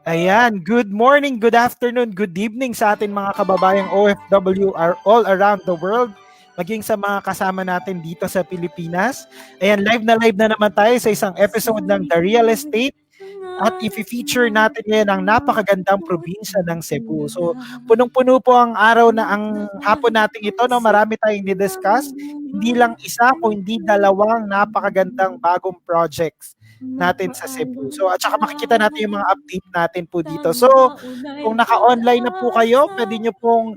Ayan, good morning, good afternoon, good evening sa atin mga kababayang OFW are all around the world, maging sa mga kasama natin dito sa Pilipinas. Ayan, live na naman tayo sa isang episode ng The Real Estate. At i-feature natin ngayon ang napakagandang probinsya ng Cebu. So, punong-puno po ang hapon natin ito, no? Marami tayong di-discuss. Hindi lang isa, kundi dalawang napakagandang bagong projects natin sa Cebu. So, at saka makikita natin yung mga update natin po dito. So, kung naka-online na po kayo, pwede nyo pong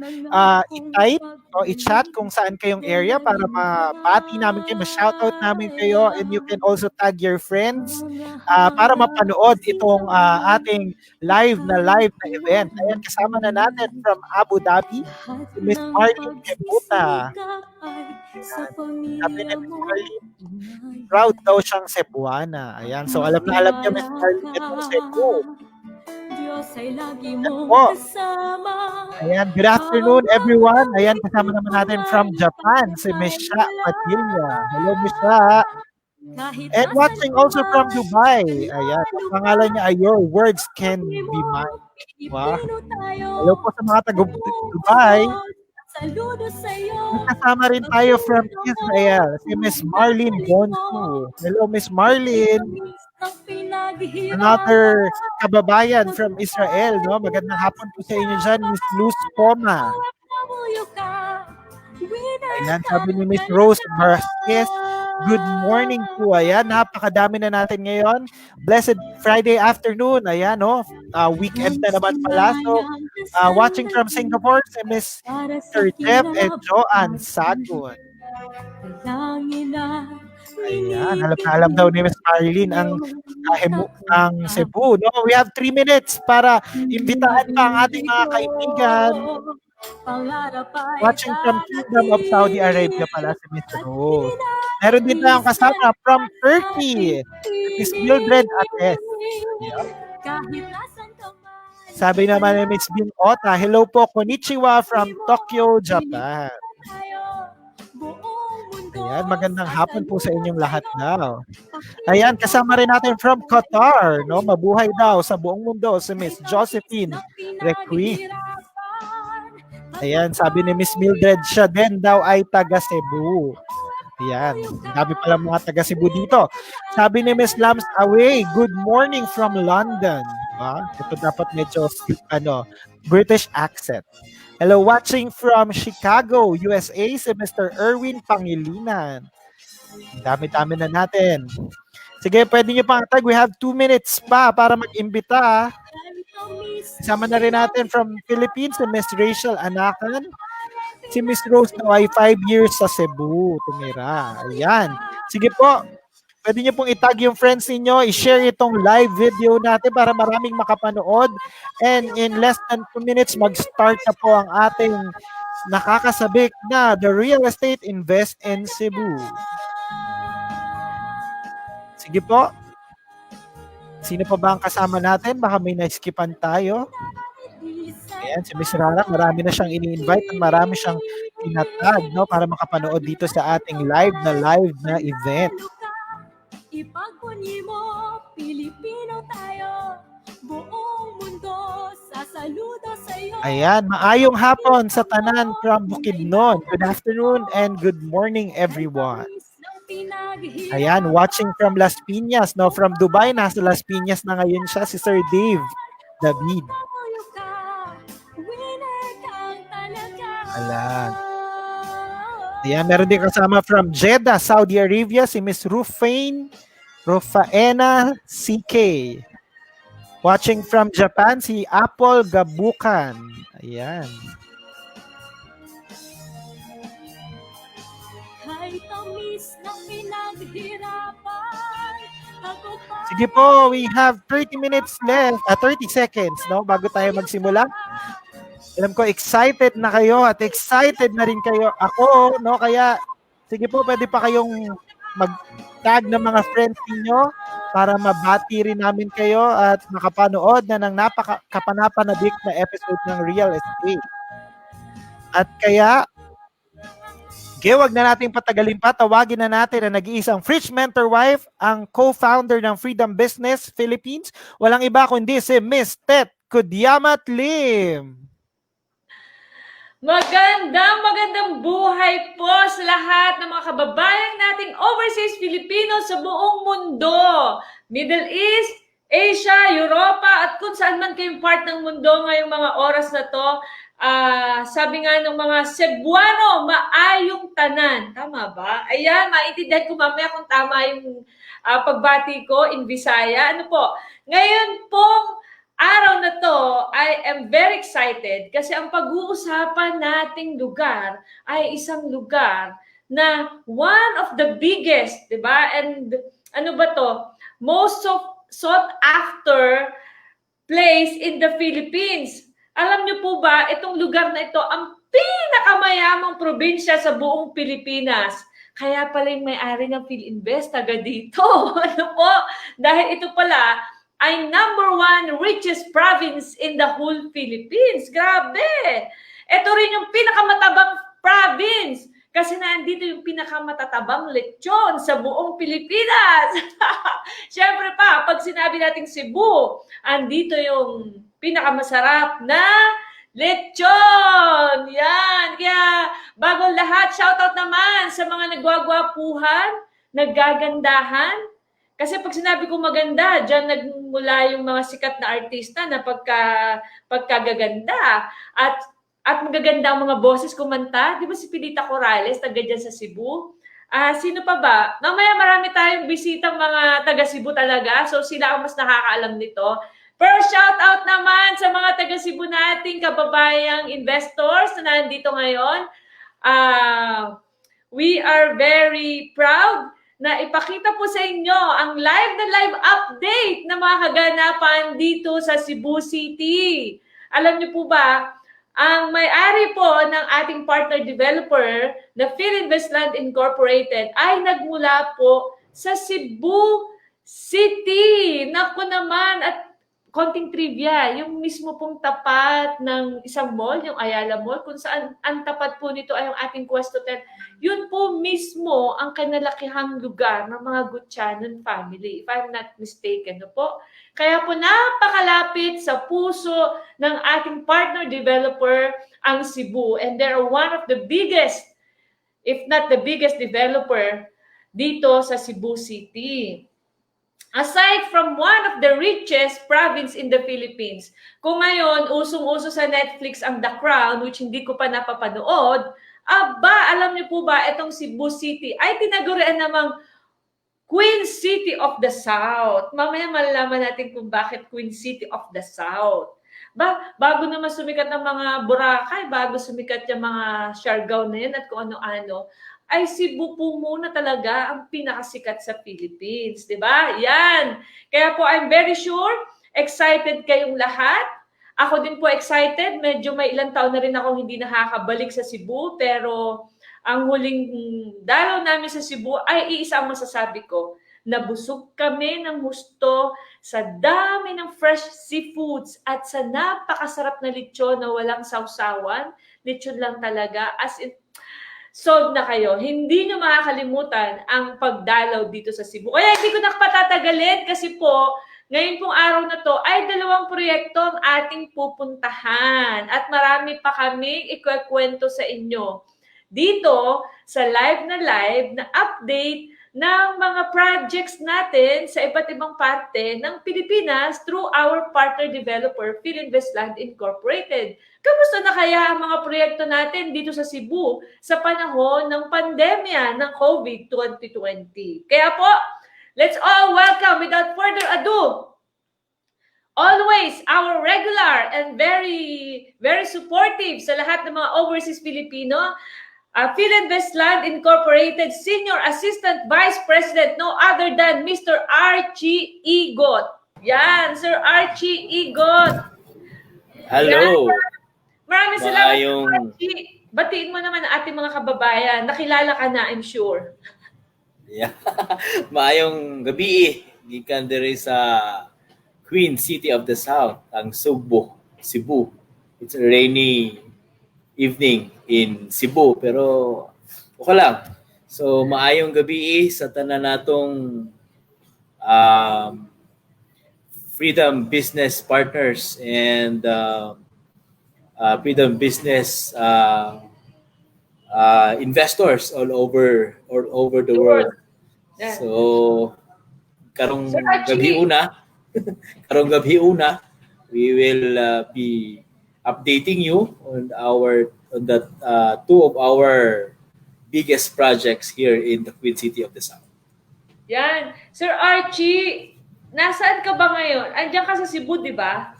i-type o i-chat kung saan kayong area para mabati namin kayo, ma-shoutout namin kayo, and you can also tag your friends para mapanood itong ating live na event. Ayan, kasama na natin from Abu Dhabi, si Miss Marlene Keputa. Sabi ni Miss Marlene, proud daw siyang Cebuana. Ayan, so alam niya Miss Marlene itong Cebu. Ayan po. Ayan, good afternoon everyone. Ayan, kasama naman natin from Japan, si Miss Sha Padilla. Hello, Miss Sha. And watching also from Dubai. Ayan, ang pangalan niya ay Your Words Can Be Mine. Wow. Hello po sa mga taga-Dubai. Kasama rin tayo from Israel, si Miss Marlene Bonsu. Hello, Miss Marlene. Another kababayan from Israel, no? Magandang hapon po sa inyo dyan, Miss Luz Poma. Ayan, sabi ni Miss Rose Marquez, good morning po. Ayan, napakadami na natin ngayon. Blessed Friday afternoon. Ayan, no? Weekend na naman pala. So, watching from Singapore, si Miss Sir Jeff and Joanne Sagun. Ayan, alam daw ni Miss Marlene ang Cebu. No? We have 3 minutes para imbitahan pa ang ating mga kaibigan. Watching from Kingdom of Saudi Arabia pala si Miss Rose. Meron din tayong kasama from Turkey, Miss Mildred Ates. Yeah. Sabi naman ni Miss Bin Ota, hello po, konnichiwa from Tokyo, Japan. Ayan, magandang hapon po sa inyong lahat daw. Ayan, kasama rin natin from Qatar, no? Mabuhay daw sa buong mundo si Miss Josephine Requi. Ayan, sabi ni Miss Mildred, siya din daw ay taga Cebu. Ayan, sabi pala mga taga Cebu dito. Sabi ni Miss Lams Away, good morning from London. Ito dapat medyo British accent. Hello, watching from Chicago, USA, si Mr. Erwin Pangilinan. Dami-dami na natin. Sige, pwede nyo pang tag. We have 2 minutes pa para mag-imbita. Sama na rin natin from Philippines, si Miss Rachel Anakan. Si Miss Rose na ay 5 years sa Cebu. Tumira. Ayan. Sige po. Pwede nyo pong itag yung friends ninyo. I-share itong live video natin para maraming makapanood. And in less than 2 minutes, mag-start na po ang ating nakakasabik na The Real Estate Invest in Cebu. Sige po. Sino pa ba ang kasama natin? Baka may na-skipan tayo. Ayan, si Miss Rara, marami na siyang ini-invite at marami siyang tinatag, no, para makapanood dito sa ating live na event. Ipagpunyi mo, Pilipino tayo, buong mundo, sasaludo sa iyo. Ayan, maayong hapon sa tanan from Bukidnon. Good afternoon and good morning everyone. Ayan, watching from Las Piñas, no, from Dubai, nasa Las Piñas na ngayon siya, si Sir Dave David. Ayan. Ayan, meron din kasama from Jeddah, Saudi Arabia, si Miss Rufaena CK. Watching from Japan, si Apple Gabukan. Ayan. Sige po, we have 30 minutes left, 30 seconds, no, bago tayo magsimula. Alam ko, excited na kayo at excited na rin kayo ako, no? Kaya, sige po, pwede pa kayong mag-tag ng mga friends niyo para mabati rin namin kayo at makapanood na ng napaka-kapanapanabik na episode ng Real Estate. At kaya, Okay, wag na natin patagalin pa. Tawagin na natin ang nag-iisang Fridge Mentor Wife, ang co-founder ng Freedom Business Philippines. Walang iba kundi si Miss Tet Kudyamat Lim. Magandang buhay po sa lahat ng mga kababayan nating overseas Filipino sa buong mundo. Middle East, Asia, Europa, at kung saan man kayong part ng mundo ngayong mga oras na to. Sabi nga ng mga Cebuano, maayong tanan. Tama ba? Ayan, maintindihan ko mamaya kung tama yung pagbati ko in Visaya. Ano po? Ngayon pong araw na to, I am very excited kasi ang pag-uusapan nating lugar ay isang lugar na one of the biggest, di ba? And ano ba to? Most sought after place in the Philippines. Alam niyo po ba, itong lugar na ito ang pinakamayamang probinsya sa buong Pilipinas. Kaya pala yung may-ari ng PhilInvest taga dito. Ano po? Dahil ito pala ay number 1 richest province in the whole Philippines. Grabe! Ito rin yung pinakamatabang province kasi nandito yung pinakamatatabang lechon sa buong Pilipinas. Siyempre pa, pag sinabi nating Cebu, andito yung pinakamasarap na lechon! Yan! Kaya bago lahat, shoutout naman sa mga nagwagwapuhan, naggagandahan. Kasi pag sinabi ko maganda, dyan nagmula yung mga sikat na artista na pagkagaganda. At magaganda ang mga boses kumanta. Di ba si Pilita Corrales, taga dyan sa Cebu? Sino pa ba? Mamaya marami tayong bisitang mga taga Cebu talaga. So sila ang mas nakakaalam nito. Pero shout out naman sa mga taga Cebu nating kababayang investors na nandito ngayon. We are very proud na ipakita po sa inyo ang live update na mga kaganapan dito sa Cebu City. Alam niyo po ba, ang may-ari po ng ating partner developer na PhilInvest Land Incorporated ay nagmula po sa Cebu City. Naku naman, at konting trivia, yung mismo pong tapat ng isang mall, yung Ayala Mall, kung saan ang tapat po nito ay yung ating Quest Hotel, yun po mismo ang kanalakihang lugar ng mga Gutierrez family, if I'm not mistaken. No po? Kaya po napakalapit sa puso ng ating partner developer ang Cebu. And they are one of the biggest, if not the biggest developer dito sa Cebu City. Aside from one of the richest province in the Philippines, kung ngayon usong-uso sa Netflix ang The Crown, which hindi ko pa napapanood, alam niyo po ba, itong Cebu City ay tinagurian namang Queen City of the South. Mamaya malalaman natin kung bakit Queen City of the South. Bago naman sumikat ng mga Boracay, bago sumikat yung mga Siargao na yun at kung ano-ano, ay Cebu po muna talaga ang pinakasikat sa Philippines, di ba? Yan. Kaya po I'm very sure, excited kayong lahat. Ako din po excited. Medyo may ilang taon na rin ako hindi nakakabalik sa Cebu, pero ang huling dalaw namin sa Cebu ay iisa ang masasabi ko. Nabusog kami ng gusto sa dami ng fresh seafoods at sa napakasarap na lechon na walang sausawan. Lechon lang talaga. As in, sold na kayo. Hindi nyo makakalimutan ang pagdalaw dito sa Cebu. Kaya hindi ko nakapatatagalin kasi po, ngayon pong araw na to ay 2 proyekto ang ating pupuntahan. At marami pa kaming ikukwento sa inyo dito sa live na update ng mga projects natin sa iba't ibang parte ng Pilipinas through our partner developer, PhilInvest Land Incorporated. Kamusta na kaya ang mga proyekto natin dito sa Cebu sa panahon ng pandemya ng COVID 2020? Kaya po, let's all welcome without further ado, always our regular and very, very supportive sa lahat ng mga overseas Filipino, PhilInvest Land Incorporated Senior Assistant Vice President, no other than Mr. Archie Igot. Yan, Sir Archie Igot. Hello. Yan. Maraming salamat, Archie. Batiin mo naman ang ating mga kababayan. Nakilala ka na, I'm sure. Yeah. Maayong gabi. Gikan diri sa Queen City of the South, ang Cebu. It's a rainy evening in Cebu, pero Okay lang. So, maayong gabi sa tanan natong um, Freedom Business Partners and Freedom Business investors all over the The world. world. Yan. So, Sir karong gabi Archie, una, karong gabi una, we will be updating you on the two of our biggest projects here in the Queen City of the South. yan. Sir Archie, nasaan ka ba ngayon? Andiyan ka sa Cebu, di ba?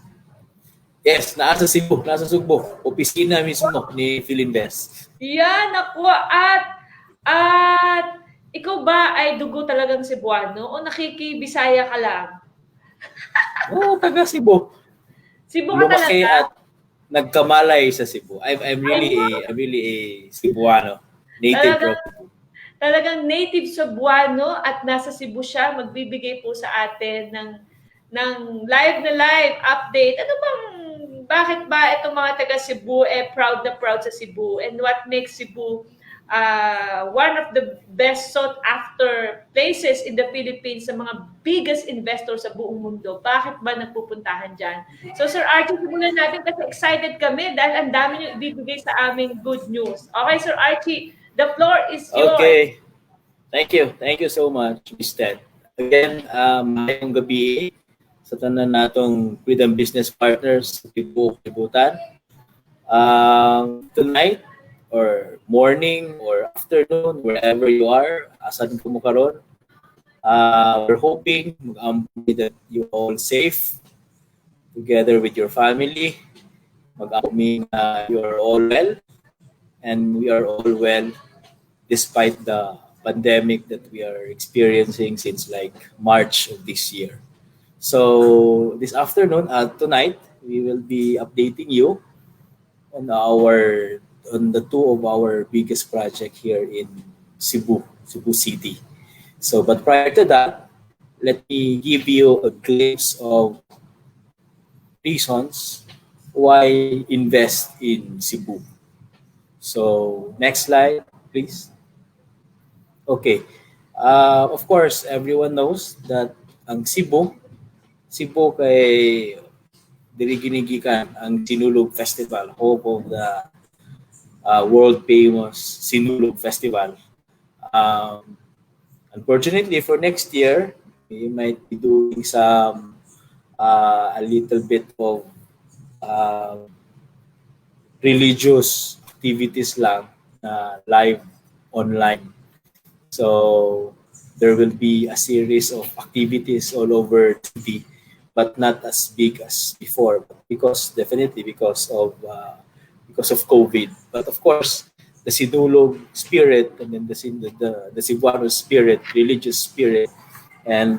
Yes, nasa Cebu, nasa Sugbo, opisina mismo ni Philinvest. Yan, ako. At ikaw ba ay dugo talagang Cebuano o nakikibisaya ka lang? Oh, taga Cebu. Cebu ka Lumaki talaga? at nagkamalay sa Cebu. I'm really a Cebuano, native Talagang, from Cebu. talagang native Cebuano at nasa Cebu siya. Magbibigay po sa atin ng live na live update. Ano bang, bakit ba itong mga taga Cebu proud na proud sa Cebu? And what makes Cebu one of the best sought after places in the Philippines sa mga biggest investors sa buong mundo? Bakit ba nagpupuntahan dyan? So Sir Archie, simulan natin kasi excited kami dahil ang dami niyo ibibigay sa aming good news. Okay, Sir Archie, the floor is yours. Okay. Thank you. Thank you so much, Ms. Ted. Again, ngayong gabi sa tanan natong Freedom Business Partners sa Cebu, Kibutan. Tonight or morning or afternoon, wherever you are, asan ka mo karon. We're hoping that you're all safe together with your family. Mag-aaming you're all well and we are all well despite the pandemic that we are experiencing since like March of this year. So this afternoon, tonight, we will be updating you on the two of our biggest project here in Cebu City. So, but prior to that, let me give you a glimpse of reasons why invest in Cebu. So, next slide, please. Okay. Of course, everyone knows that ang Cebu kay diri ginigikan ang Sinulog Festival, hope of the world famous Sinulog Festival. Unfortunately, for next year, we might be doing some a little bit of religious activities lang live online. So there will be a series of activities all over the city, but not as big as before. Definitely because of COVID. But of course, the Sinulog spirit and then the Cebuano spirit, religious spirit, and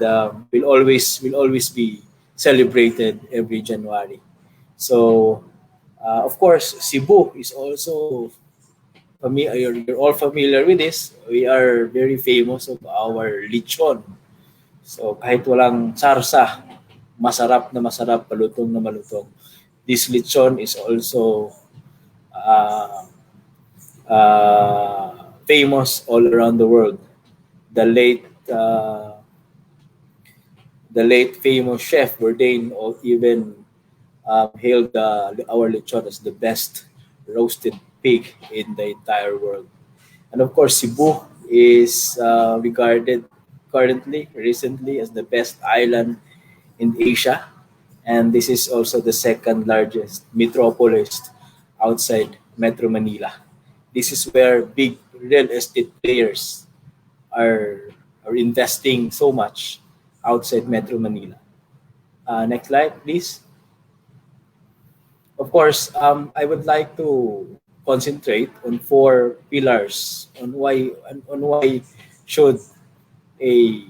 will always be celebrated every January. So of course, Cebu is also you're all familiar with this. We are very famous of our lechon. So kahit walang sarsa, masarap, malutong na malutong. This lechon is also famous all around the world. The late famous chef Bourdain even hailed our lechon as the best roasted pig in the entire world. And of course, Cebu is regarded recently as the best island in Asia. And this is also the second largest metropolis outside Metro Manila. This is where big real estate players are, are investing so much outside Metro Manila. Next slide, please. Of course, I would like to concentrate on four pillars on why should a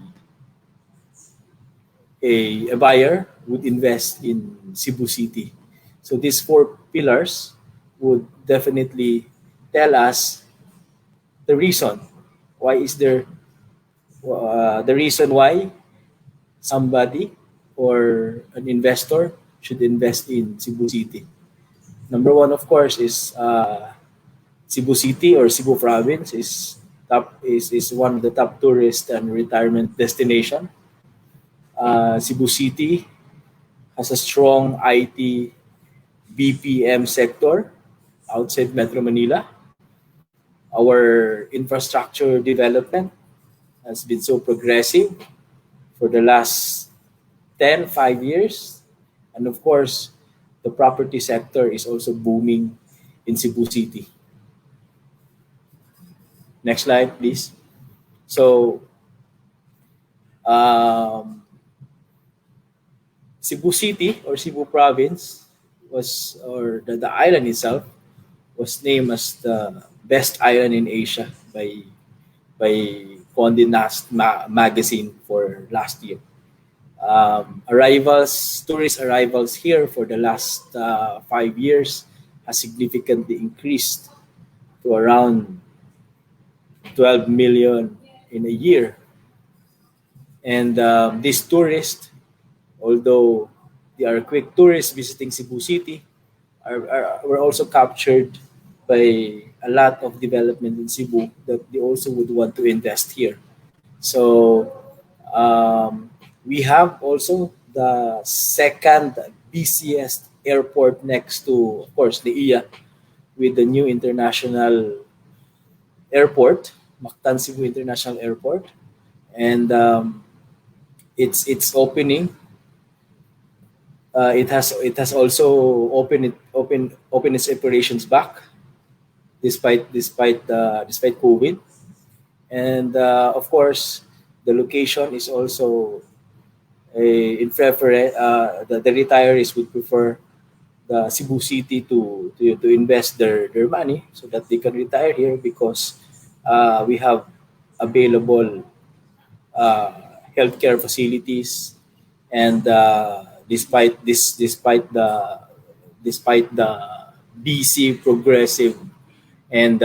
a buyer would invest in Cebu City. So these four pillars would definitely tell us the reason why is there the reason why somebody or an investor should invest in Cebu City. Number one, of course, is Cebu City or Cebu Province is is one of the top tourist and retirement destination. Cebu City has a strong IT BPM sector outside Metro Manila. Our infrastructure development has been so progressive for the last 5 years. And of course, the property sector is also booming in Cebu City. Next slide, please. So, um, Cebu City or Cebu Province the island itself was named as the best island in Asia by Condé Nast magazine for last year. Tourist arrivals here for the last 5 years has significantly increased to around 12 million in a year. And these tourists, although they are quick tourists visiting Cebu City, were also captured by a lot of development in Cebu that they also would want to invest here. So we have also the second busiest airport next to, of course, the iya, with the new international airport, Mactan Cebu International Airport, and its opening. It has also opened its operations back despite COVID, and of course the location is also in preference. The retirees would prefer the Cebu City to invest their money so that they can retire here because we have available uh, healthcare facilities, and despite the busy, progressive, and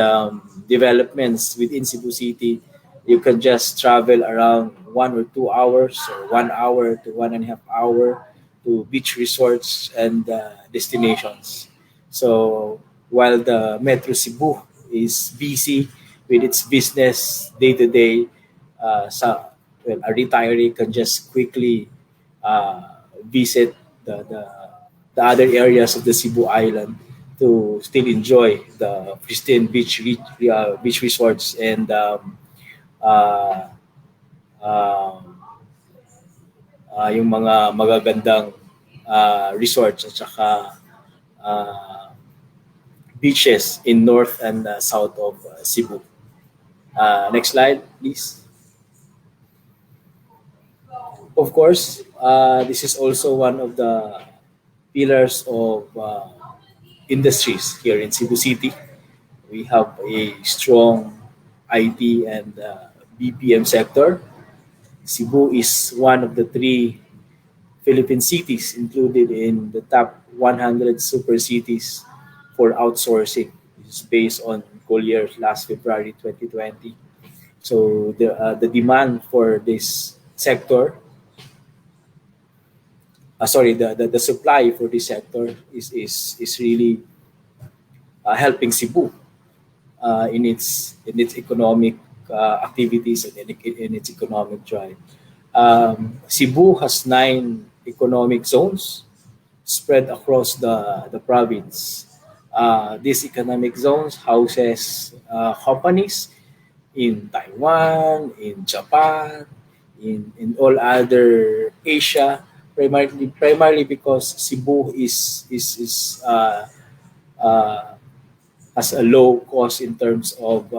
developments within Cebu City, you can just travel around 1 or 2 hours, or 1 hour to 1.5 hour to beach resorts and destinations. So while the Metro Cebu is busy with its business day to day, a retiree can just quickly visit the other areas of the Cebu Island to still enjoy the pristine beach resorts and uh, um, yung mga magagandang resorts at saka uh, beaches in north and south of Cebu. Next slide, please. Of course, this is also one of the pillars of industries here in Cebu City. We have a strong IT and BPM sector. Cebu is one of the three Philippine cities included in the top 100 super cities for outsourcing. This is based on Collier's last February 2020. So the demand for this sector, the supply for this sector is really helping Cebu in its economic activities and in its economic drive. Cebu has 9 economic zones spread across the province. These economic zones houses companies in Taiwan, in Japan, in all other Asia, primarily because Cebu uh, has a low cost in terms of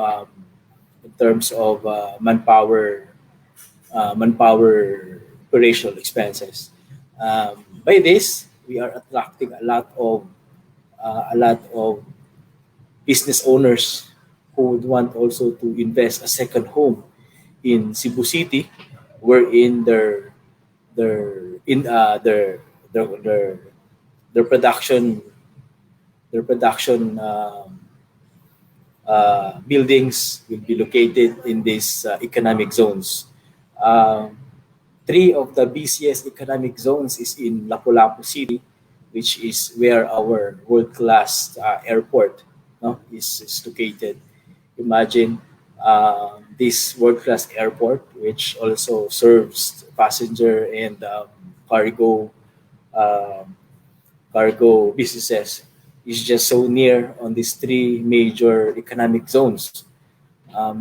manpower operational expenses. By this, we are attracting a lot of business owners who would want also to invest a second home in Cebu City, wherein their in their production buildings will be located in these economic zones. Um, Three of the busiest economic zones is in Lapu-Lapu City, which is where our world-class airport, no, is located. Imagine this world-class airport, which also serves passenger and cargo um, cargo businesses, is just so near on these three major economic zones.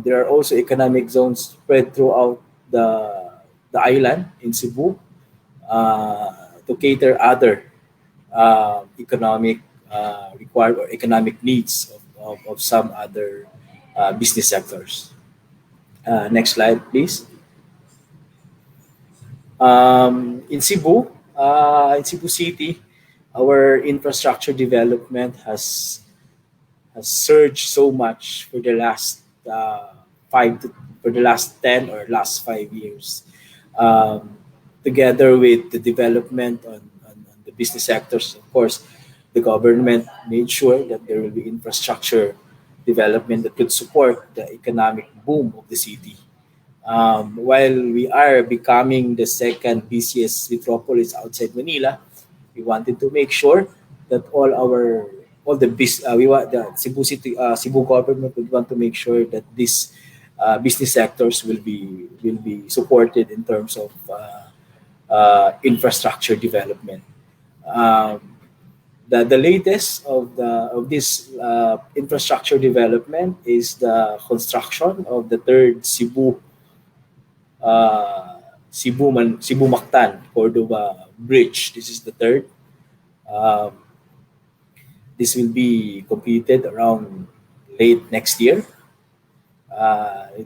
There are also economic zones spread throughout the island in Cebu to cater other economic required or economic needs of some other business sectors. Next slide, please. In Cebu City, our infrastructure development has surged so much for the last five to, for the last 10 or last 5 years. Um, Together with the development on the business sectors, of course, the government made sure that there will be infrastructure development that could support the economic boom of the city. While we are becoming the second busiest metropolis outside Manila, we wanted to make sure that all the we want the Cebu City Cebu government would want to make sure that these business sectors will be supported in terms of infrastructure development. Um, the latest of this infrastructure development is the construction of the third Cebu Mactan Cordova Bridge. This is the third. Um, this will be completed around late next year.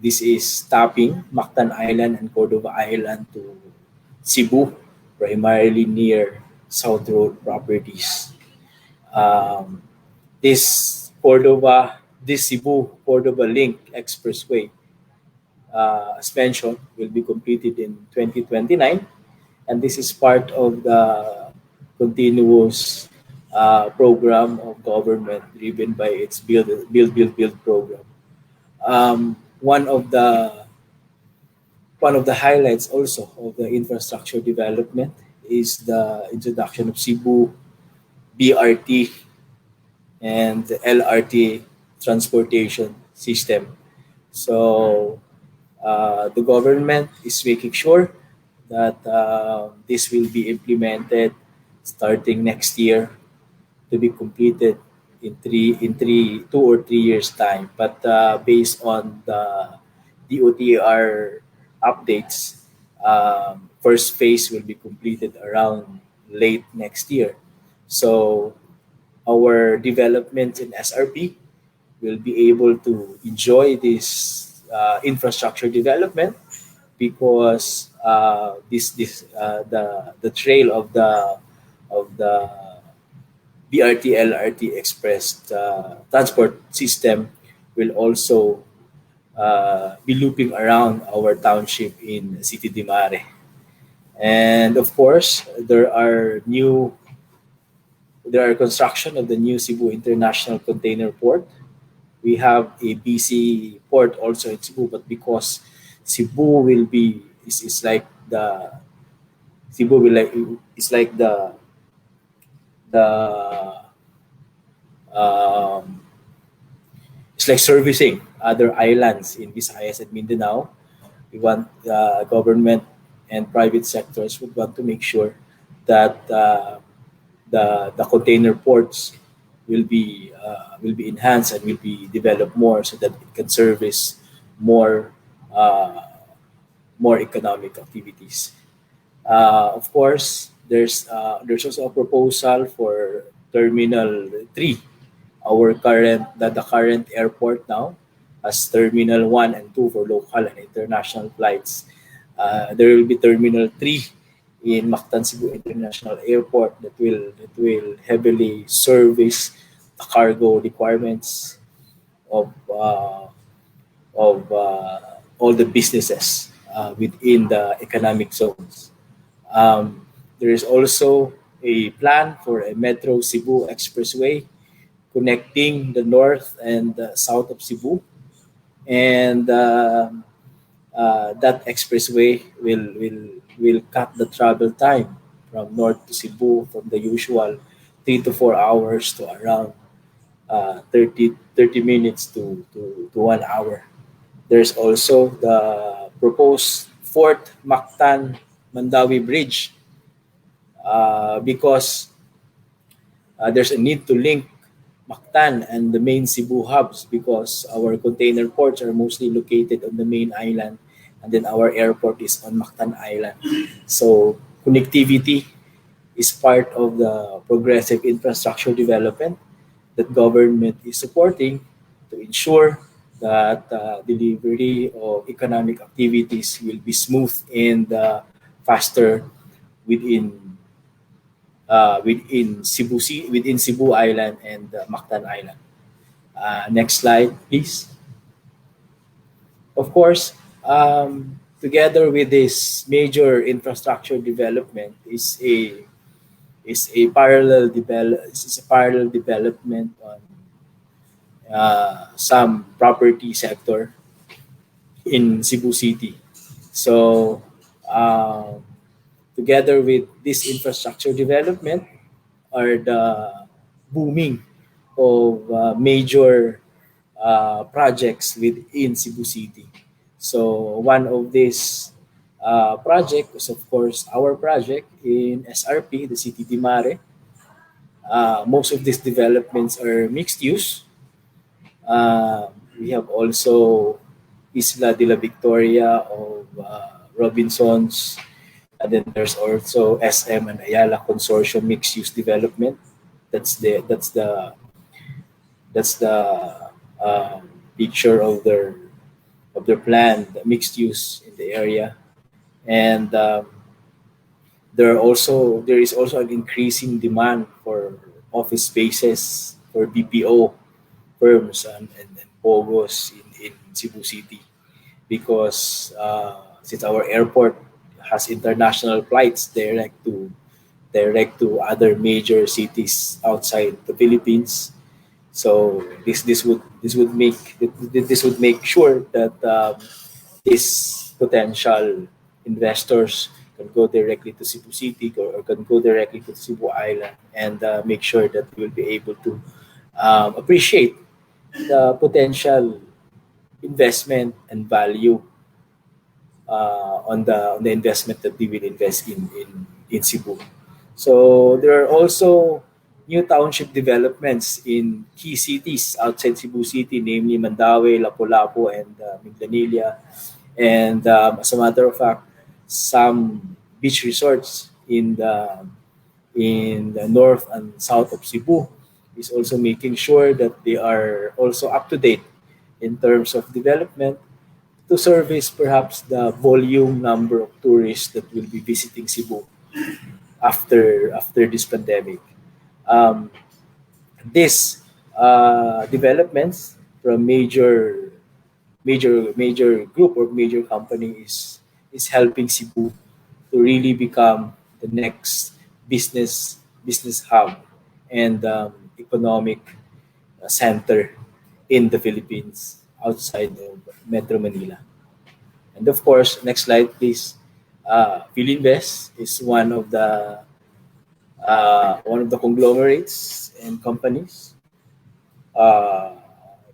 This is tapping Mactan Island and Cordova Island to Cebu, primarily near South Road properties. Um, this Cebu Cordova Link Expressway, as mentioned, will be completed in 2029, and this is part of the continuous program of government driven by its build program. Um, one of the one of the highlights also of the infrastructure development is the introduction of Cebu BRT and the LRT transportation system. So the government is making sure that this will be implemented starting next year to be completed in 2 or 3 years time. But based on the DOTR updates, first phase will be completed around late next year. So our development in SRP will be able to enjoy this infrastructure development because the trail of the BRT LRT Express transport system will also be looping around our township in City de Mare. And of course, there are construction of the new Cebu International Container Port. We have a BC port also in Cebu, but because Cebu will be is like the Cebu will like it's like the um, it's like servicing other islands in Visayas and Mindanao. We want government and private sectors would want to make sure that the container ports will be enhanced and will be developed more so that it can service more uh, more economic activities. Of course, there's also a proposal for Terminal 3, the current airport now, as Terminal 1 and 2 for local and international flights. There will be Terminal 3 in Mactan Cebu International Airport that will heavily service the cargo requirements of all the businesses within the economic zones. There is also a plan for a Metro Cebu Expressway connecting the north and the south of Cebu, and that expressway will cut the travel time from north to Cebu from the usual 3 to 4 hours to around 30 minutes to 1 hour. There's also the proposed fourth Mactan-Mandawi Bridge, because there's a need to link Mactan and the main Cebu hubs, because our container ports are mostly located on the main island, and then our airport is on Mactan Island. So connectivity is part of the progressive infrastructure development that government is supporting to ensure that delivery of economic activities will be smooth and faster within within Cebu Island and Mactan Island. Next slide, please. Of course, together with this major infrastructure development is a parallel development on some property sector in Cebu City. So, together with this infrastructure development are the booming of major projects within Cebu City. So one of these project is of course our project in SRP, the City de Mare. Most of these developments are mixed use. We have also Isla de la Victoria of Robinsons, and then there's also SM and Ayala Consortium mixed use development. That's the picture of their plan, the mixed use in the area, and there is also an increasing demand for office spaces for BPO firms and POGOs in Cebu City, because since our airport has international flights direct to other major cities outside the Philippines. So this would make sure that these potential investors can go directly to Cebu City, or can go directly to Cebu Island, and make sure that we will be able to appreciate the potential investment and value on the investment that we will invest in Cebu. So there are also new township developments in key cities outside Cebu City, namely Mandaue, Lapu-Lapu, and Migdanilla. And as a matter of fact, some beach resorts in the north and south of Cebu is also making sure that they are also up to date in terms of development to service perhaps the volume number of tourists that will be visiting Cebu after this pandemic. Um, these developments from major group or major company is helping Cebu to really become the next business hub and economic center in the Philippines outside of Metro Manila. And of course, next slide, please. Philinvest is one of the conglomerates and companies uh,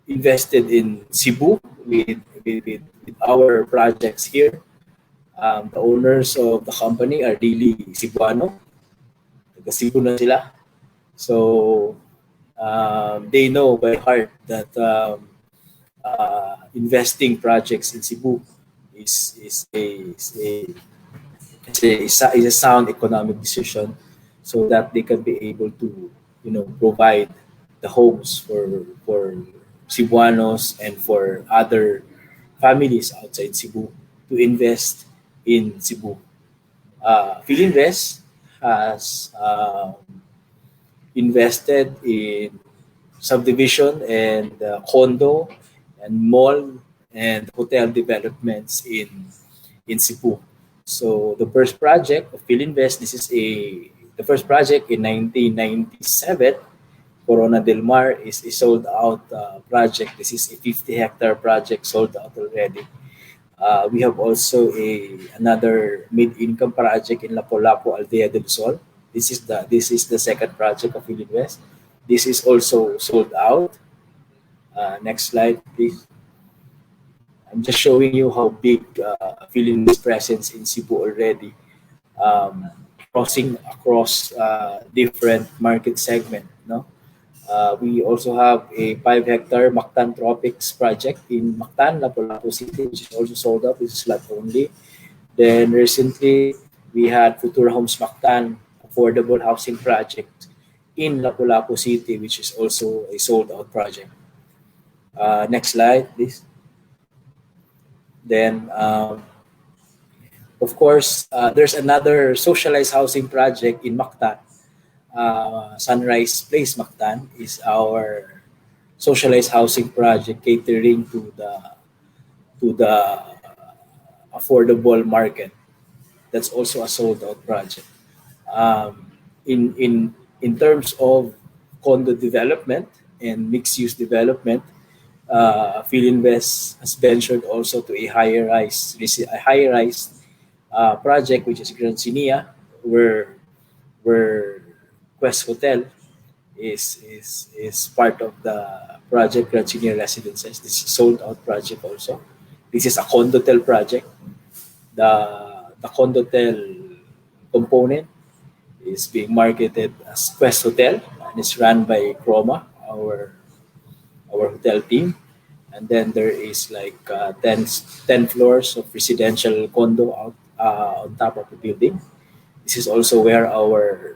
invested in Cebu with our projects here. The owners of the company are really Cebuano, taga Cebu na sila. So they know by heart that investing projects in Cebu is a sound economic decision, so that they can be able to provide the homes for Cebuanos and for other families outside Cebu to invest in Cebu. Philinvest has invested in subdivision and condo and mall and hotel developments in Cebu. So the first project of Philinvest, the first project in 1997, Corona del Mar is a sold out project. This is a 50-hectare project sold out already. We have also another mid-income project in Lapu-Lapu, Aldea del Sol. This is the second project of Philinvest. This is also sold out. Next slide, please. I'm just showing you how big Philinvest presence in Cebu already, crossing across different market segment. No, we also have a 5-hectare Mactan Tropics project in Mactan, Lapu-Lapu City, which is also sold out. This is lot only. Then recently, we had Futura Homes Mactan affordable housing project in Lapu-Lapu City, which is also a sold out project. Next slide, please. Then, of course, there's another socialized housing project in Mactan. Sunrise Place Mactan is our socialized housing project catering to the affordable market. That's also a sold out project. Um, in terms of condo development and mixed use development, Philinvest has ventured also to a high rise project, which is Grand Sinia, where Quest Hotel is part of the project Grand Sinia Residences. This is a sold out project also. This is a condotel project. The condotel component is being marketed as Quest Hotel and is run by Chroma, our hotel team. And then there is like 10 floors of residential condo out on top of the building. This is also where our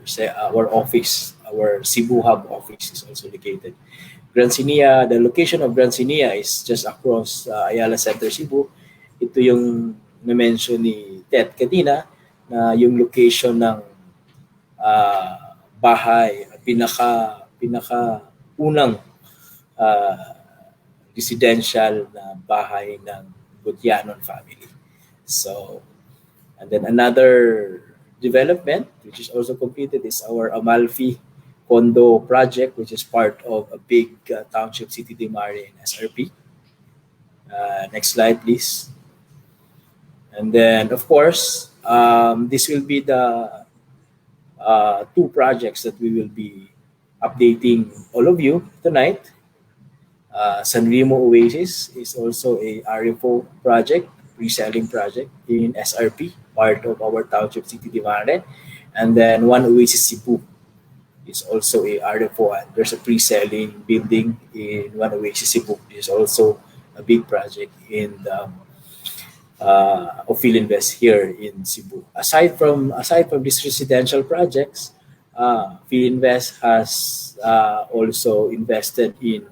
office, our Cebu hub office is also located. Grand Sinia, the location of Grand Sinia is just across Ayala Center, Cebu. Ito yung na-mention ni Ted kanina na yung location ng bahay, pinaka unang uh, residential na bahay ng Gutyanon family. So, and then another development which is also completed is our Amalfi condo project, which is part of a big township city Dimare in SRP. Next slide, please. And then, of course, this will be the two projects that we will be updating all of you tonight. San Remo Oasis is also a RFO project, reselling project in SRP, part of our Township City Dimare. And then One Oasis Cebu is also a RFO. And there's a pre-selling building in One Oasis Cebu. It's also a big project in the of Philinvest here in Cebu. Aside from these residential projects, Philinvest has also invested in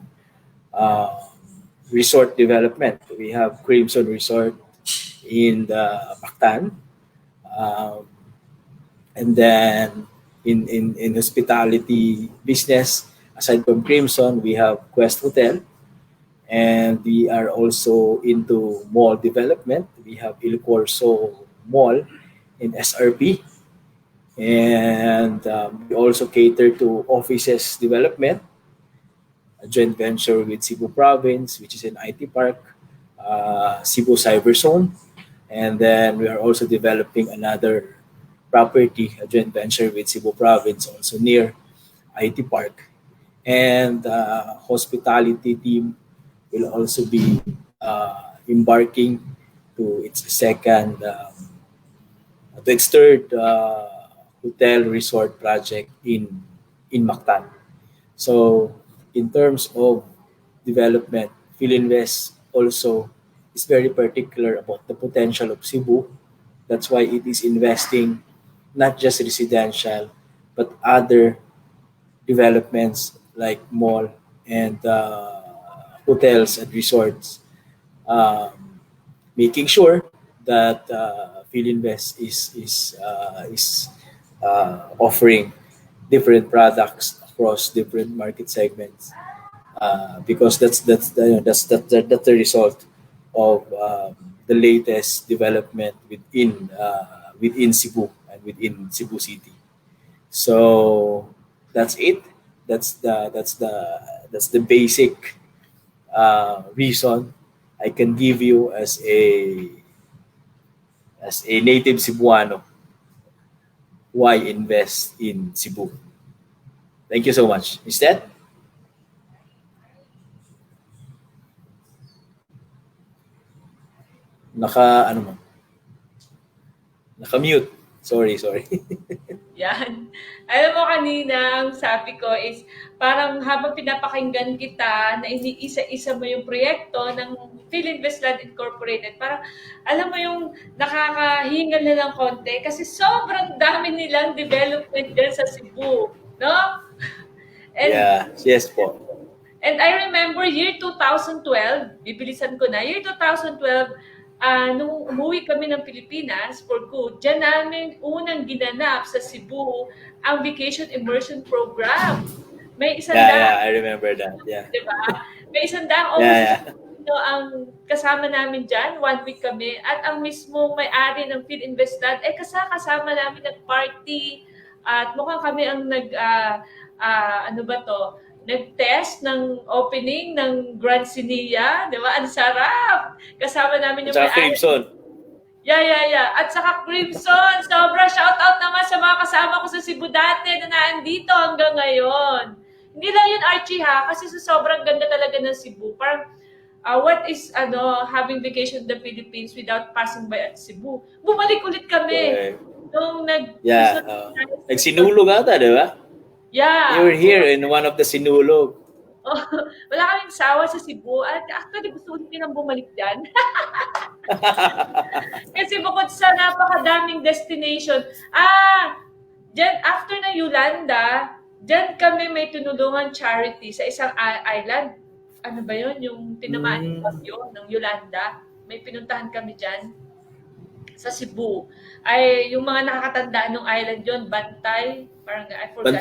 resort development. We have Crimson Resort in the Mactan. Um, and then in hospitality business, aside from Crimson, we have Quest Hotel. And we are also into mall development. We have Il Corso Mall in SRP. And we also cater to offices development, a joint venture with Cebu Province, which is an IT park, Cebu Cyber Zone. And then we are also developing another property, a joint venture with Cebu Province, also near IT park. And hospitality team will also be embarking to its third hotel resort project in Mactan. So in terms of development, Philinvest also is very particular about the potential of Cebu. That's why it is investing not just residential, but other developments like mall and hotels and resorts, making sure that Philinvest is offering different products across different market segments, because that's the result of the latest development within Cebu and within Cebu City. So that's it. That's the basic reason I can give you as a native Cebuano why invest in Cebu. Thank you so much. Is that? Ano mo? Naka-mute. Sorry. Yan. Alam mo kanina, ang sabi ko is, parang habang pinapakinggan kita na iniisa-isa mo yung proyekto ng Philinvestland Incorporated, parang alam mo yung nakakahingal na ng konti kasi sobrang dami nilang development dyan sa Cebu. No? And, Yes po. And I remember year 2012, bibilisan ko na, year 2012, nung umuwi kami ng Pilipinas for good, dyan namin unang ginanap sa Cebu ang Vacation Immersion Program. May isang I remember that. Yeah. Diba? May isang ang kasama namin dyan, 1 week kami, at ang mismo may-ari ng Philinvestland, kasama namin nag-party, at mukhang kami ang nag-test ng opening ng Grand Sinia, di ba? Ang sarap! Kasama namin yung may-ari. Crimson. Yeah. At saka Crimson, sobra shoutout naman sa mga kasama ko sa Cebu dati na naandito hanggang ngayon. Hindi lang yun, Archie, ha? Kasi sobrang ganda talaga ng Cebu. Parang, what is having vacation in the Philippines without passing by at Cebu? Bumalik ulit kami. Nung nagsinulog ata, di ba? Yeah. You were here in one of the sinulog. Wala kaming sawa sa Cebu. At actually, gusto ulit nilang bumalik dyan. Kasi bukod sa napakadaming destination, dyan, after na Yolanda, dyan kami may tinulungan charity sa isang island. Ano ba yun? Yung tinamaan ng bagyo ng Yolanda. May pinuntahan kami dyan sa Cebu. Ay, yung mga nakakatandaan ng island yun, Bantay, parang I forgot.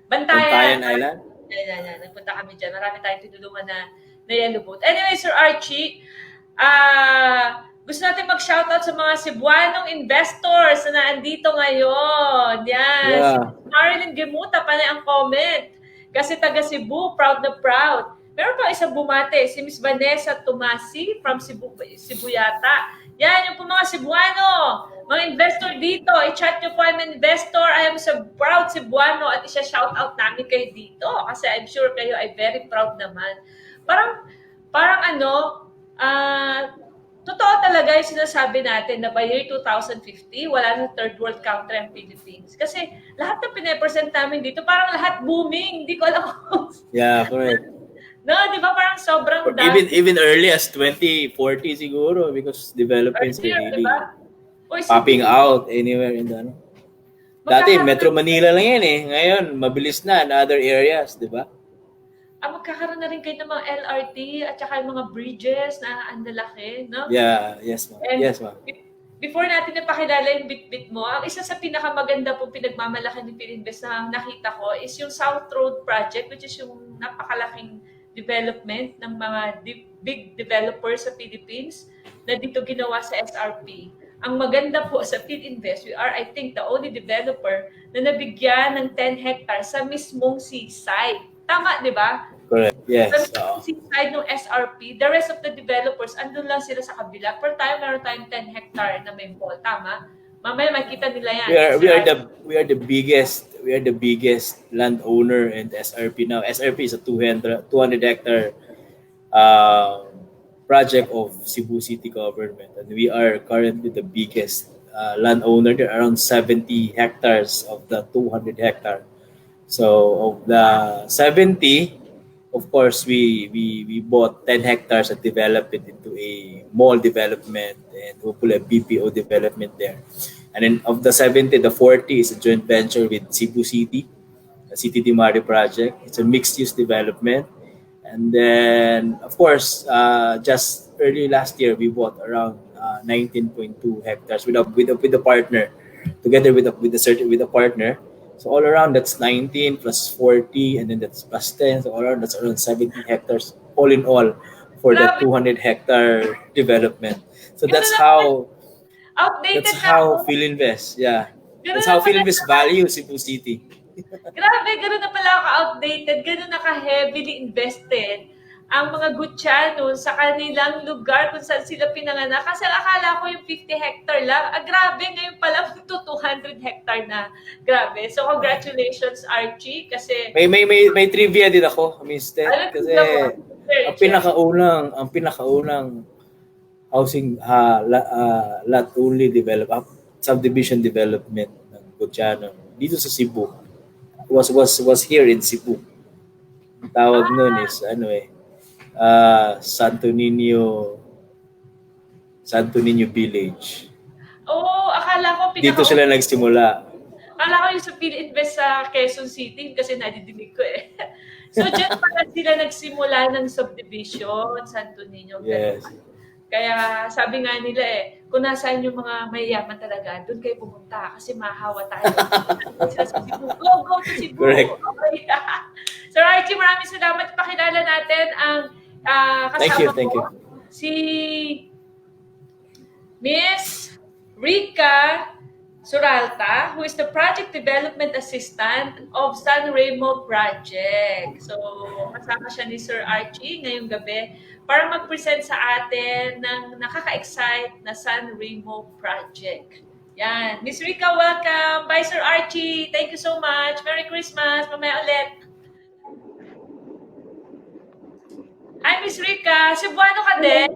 Bantayan Island? Yan. Nagpunta kami dyan. Marami tayong tinulungan na yellow boat. Anyway, Sir Archie, gusto natin mag-shoutout sa mga Cebuanong investors na naandito ngayon. Yan. Yeah. Si Marilyn Gemuta pa na ang comment. Kasi taga Cebu, proud na proud. Meron pa isang bumate, si Miss Vanessa Tomasi from Cebu yata. Yan, yung po mga Cebuano, mga investor dito, i-chat nyo po, I'm an investor, I am so proud Cebuano, at isa-shoutout namin kayo dito kasi I'm sure kayo ay very proud naman. Parang totoo talaga yung sinasabi natin na by year 2050, wala na third world country ang Philippines. Kasi lahat ng pinapresent namin dito, parang lahat booming, hindi ko alam kung... Yeah, correct. No, di ba parang sobrang dami. Even early as 2040 siguro because developments are really popping out anywhere in the Dati, Metro Manila lang yan eh. Ngayon, mabilis na in other areas, di ba? Magkakaroon na rin kayo ng mga LRT at saka yung mga bridges na ang lalaki, no? Yeah, yes ma'am. Yes ma'am. Before natin napakilala yung bit-bit mo, ang isa sa pinakamaganda pong pinagmamalaki ni Philinvest na nakita ko is yung South Road Project, which is yung napakalaking development ng mga big developers sa Philippines na dito ginawa sa SRP. Ang maganda po sa Philinvest, we are, I think, the only developer na nabigyan ng 10 hectares sa mismong seaside. Tama, di ba? Correct, yes. Sa mismong seaside ng SRP, the rest of the developers, andun lang sila sa kabila. Per time, meron tayong 10 hectare na may mall. Tama? Mamaya makita nila yan. We are the biggest landowner in the SRP now. SRP is a 200 hectare project of Cebu City government, and we are currently the biggest landowner. There are around 70 hectares of the 200 hectare. So of the 70, of course, we bought 10 hectares and developed it into a mall development and hopefully a BPO development there. And then of the 70, the 40 is a joint venture with Cebu City, a City Dimari project. It's a mixed-use development. And then, of course, just early last year, we bought around 19.2 hectares with a partner, together with a partner. So all around, that's 19 plus 40, and then that's plus 10. So all around, that's around 70 hectares, all in all, for the 200 hectare development. So that's how Philinvest, yeah. That's how Philinvest values Cebu City. Grabe, gano'n na pala ka-outdated, gano'n na ka-heavily invested ang mga Gutiano sa kanilang lugar kung saan sila pinanganak. Kasi akala ko yung 50 hectare lang. Grabe, ngayon pala to 200 hectare na. Grabe. So, congratulations, Archie. Kasi... May trivia din ako, Mister. Kasi ang pinakaunang housing lot only subdivision development ng Gutiano dito sa Cebu. Was here in Cebu. Ang tawag nun Ah, is ano Santo Niño Village. oo, akala ko Dito sila nagsimula. akala ko yung sa Phil-Invest sa Quezon City kasi nadidinig ko eh. So, dyan pala sila nagsimula ng subdivision, Santo Niño. Yes. Kaya sabi nga nila eh, kung nasaan yung mga mayayaman talaga, doon kayo pumunta kasi mahawa tayo. Sila sa Cebu. Go to Cebu! Correct. Okay. Sir Archie, maraming salamat. Pakilala natin ang kasama Thank you. si Miss Rica Suralta, who is the Project Development Assistant of San Remo Project. So, kasama siya ni Sir Archie ngayong gabi para mag-present sa atin ng nakaka-excite na San Remo Project. Yan. Miss Rica, welcome. Bye, Sir Archie. Thank you so much. Merry Christmas. Mamaya ulit. Hi, Miss Rica. Cebuano ka din?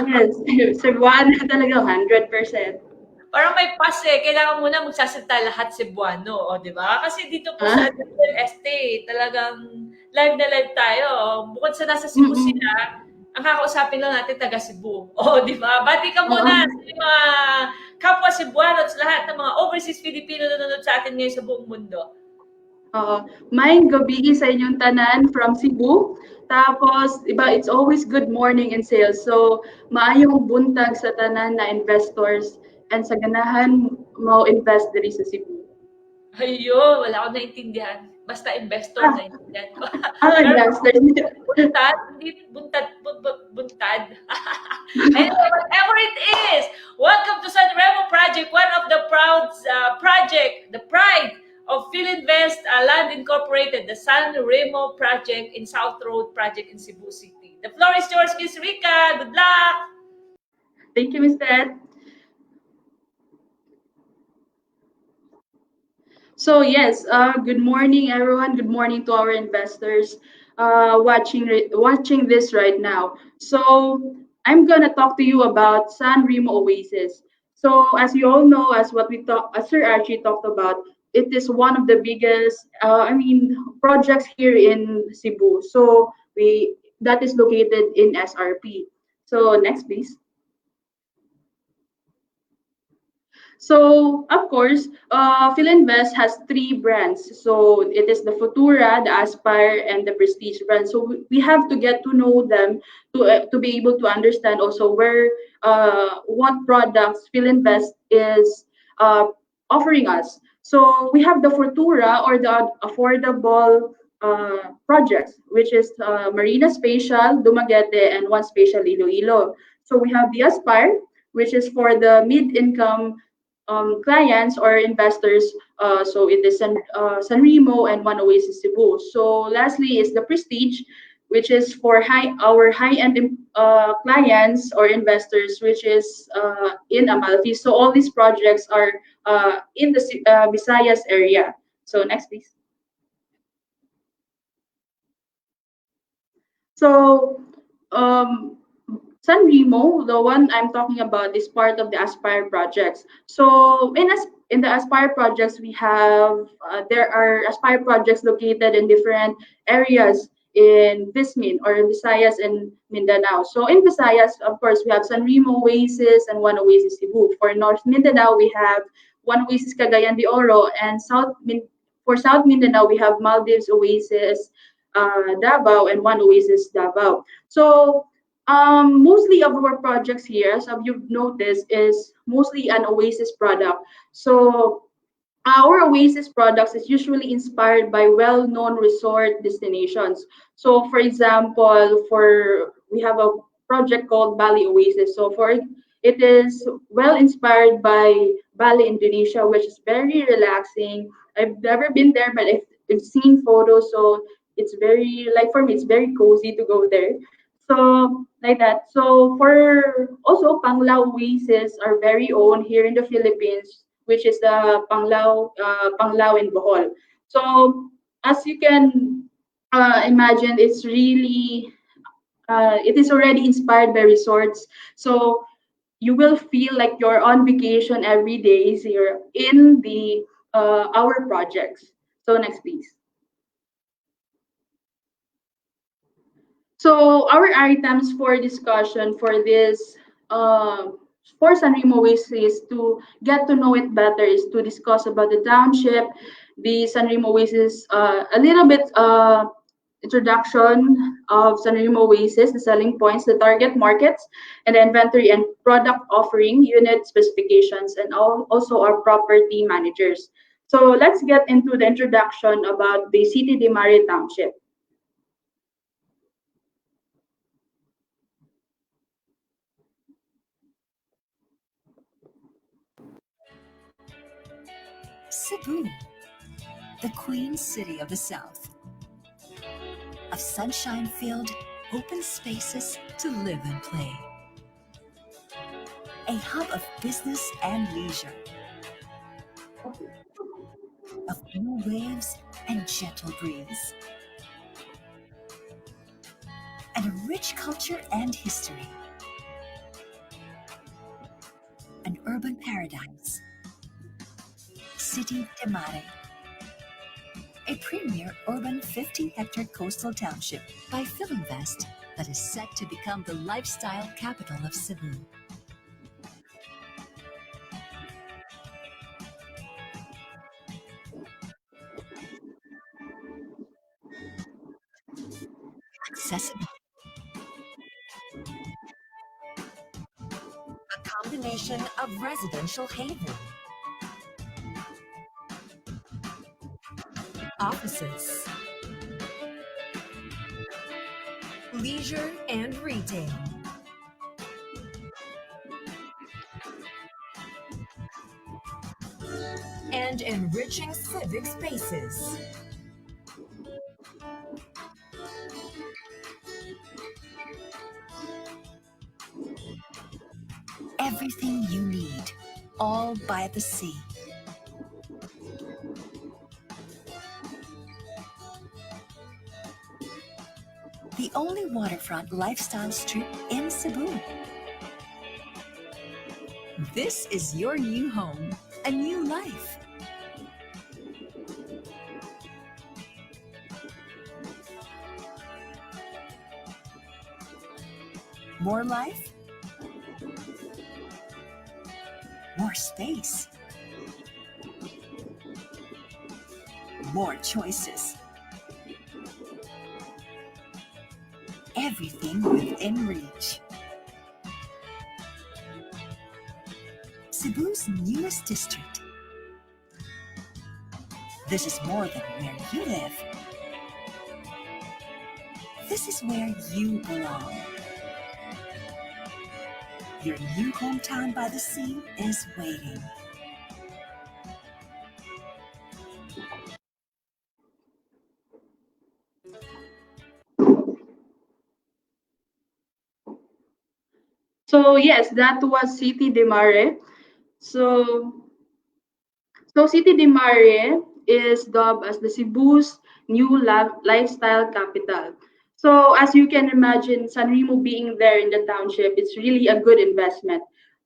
Yes, Cebuana talaga, 100%. Parang may pass eh. Kailangan muna magsasalita lahat Cebuano, o di ba? Kasi dito po sa Real Estate, talagang live na live tayo. Bukod sa nasa Cebu sila, ang kakausapin lang natin taga Cebu. O, di ba? Bati ka muna sa mga kapwa Cebuano at sa lahat ng mga overseas Filipino na nanonood sa atin ngayon sa buong mundo. Maayong gabi sa inyong tanan from Cebu. Tapos, iba, it's always good morning in sales. So, maayong buntag sa tanan na investors and sa ganahan mo invest diri sa Cebu. Ayun, wala akong naintindihan. Basta investor, naintindihan ko. Yes, Buntad, hindi buntad. Anyway, whatever it is, welcome to San Remo Project, one of the proud project, the pride of Philinvest Land Incorporated, the San Remo Project in South Road Project in Cebu City. The floor is yours, Miss Rica. Good luck. Thank you, Mr. Ed. So yes, good morning, everyone. Good morning to our investors watching this right now. So I'm gonna talk to you about San Remo Oasis. So as you all know, as Sir Archie talked about, it is one of the biggest, projects here in Cebu. So that is located in SRP. So next, please. So, of course, Philinvest has three brands. So, it is the Futura, the Aspire, and the Prestige brand. So, we have to get to know them to be able to understand also what products Philinvest is offering us. So, we have the Futura or the affordable projects, which is Marina Spatial, Dumaguete, and One Spatial Iloilo. So, we have the Aspire, which is for the mid-income clients or investors. So it is San Remo and One Oasis Cebu. So lastly is the Prestige, which is for our high-end clients or investors, which is in Amalfi. So all these projects are in the Visayas area. So next, please. So San Remo, the one I'm talking about, is part of the Aspire projects. So in the Aspire projects, we have there are Aspire projects located in different areas in Vismin or Visayas and Mindanao. So in Visayas, of course, we have San Remo Oasis and One Oasis Cebu. For North Mindanao, we have One Oasis Cagayan de Oro, and for South Mindanao, we have Maldives Oasis Davao and One Oasis Davao. So mostly of our projects here, as you've noticed, is mostly an Oasis product. So our Oasis products is usually inspired by well-known resort destinations. So for example, we have a project called Bali Oasis. So it is well inspired by Bali, Indonesia, which is very relaxing. I've never been there, but I've seen photos. So it's very, like for me, it's very cozy to go there. So like that. So for also Panglao Oasis, our very own here in the Philippines, which is the Panglao in Bohol. So as you can imagine, it's really it is already inspired by resorts. So you will feel like you're on vacation every day. So you're in the our projects. So next, please. So our items for discussion for this for San Remo Oasis to get to know it better is to discuss about the township, the San Remo Oasis, a little bit introduction of San Remo Oasis, the selling points, the target markets, and the inventory and product offering, unit specifications, and also our property managers. So let's get into the introduction about the City de Mare Township. Cebu, the Queen City of the South, of sunshine-filled, open spaces to live and play. A hub of business and leisure, of blue waves and gentle breeze, and a rich culture and history. An urban paradise. City de Mare, a premier urban 50-hectare coastal township by Philinvest that is set to become the lifestyle capital of Cebu. Accessible. A combination of residential haven, offices, leisure and retail, and enriching civic spaces. Everything you need, all by the sea. The only waterfront lifestyle strip in Cebu. This is your new home, a new life. More life? More space? More choices? Everything within reach. Cebu's newest district. This is more than where you live. This is where you belong. Your new hometown by the sea is waiting. So yes, that was City de Mare. So City de Mare is dubbed as the Cebu's new lifestyle capital. So as you can imagine, San Remo being there in the township, it's really a good investment.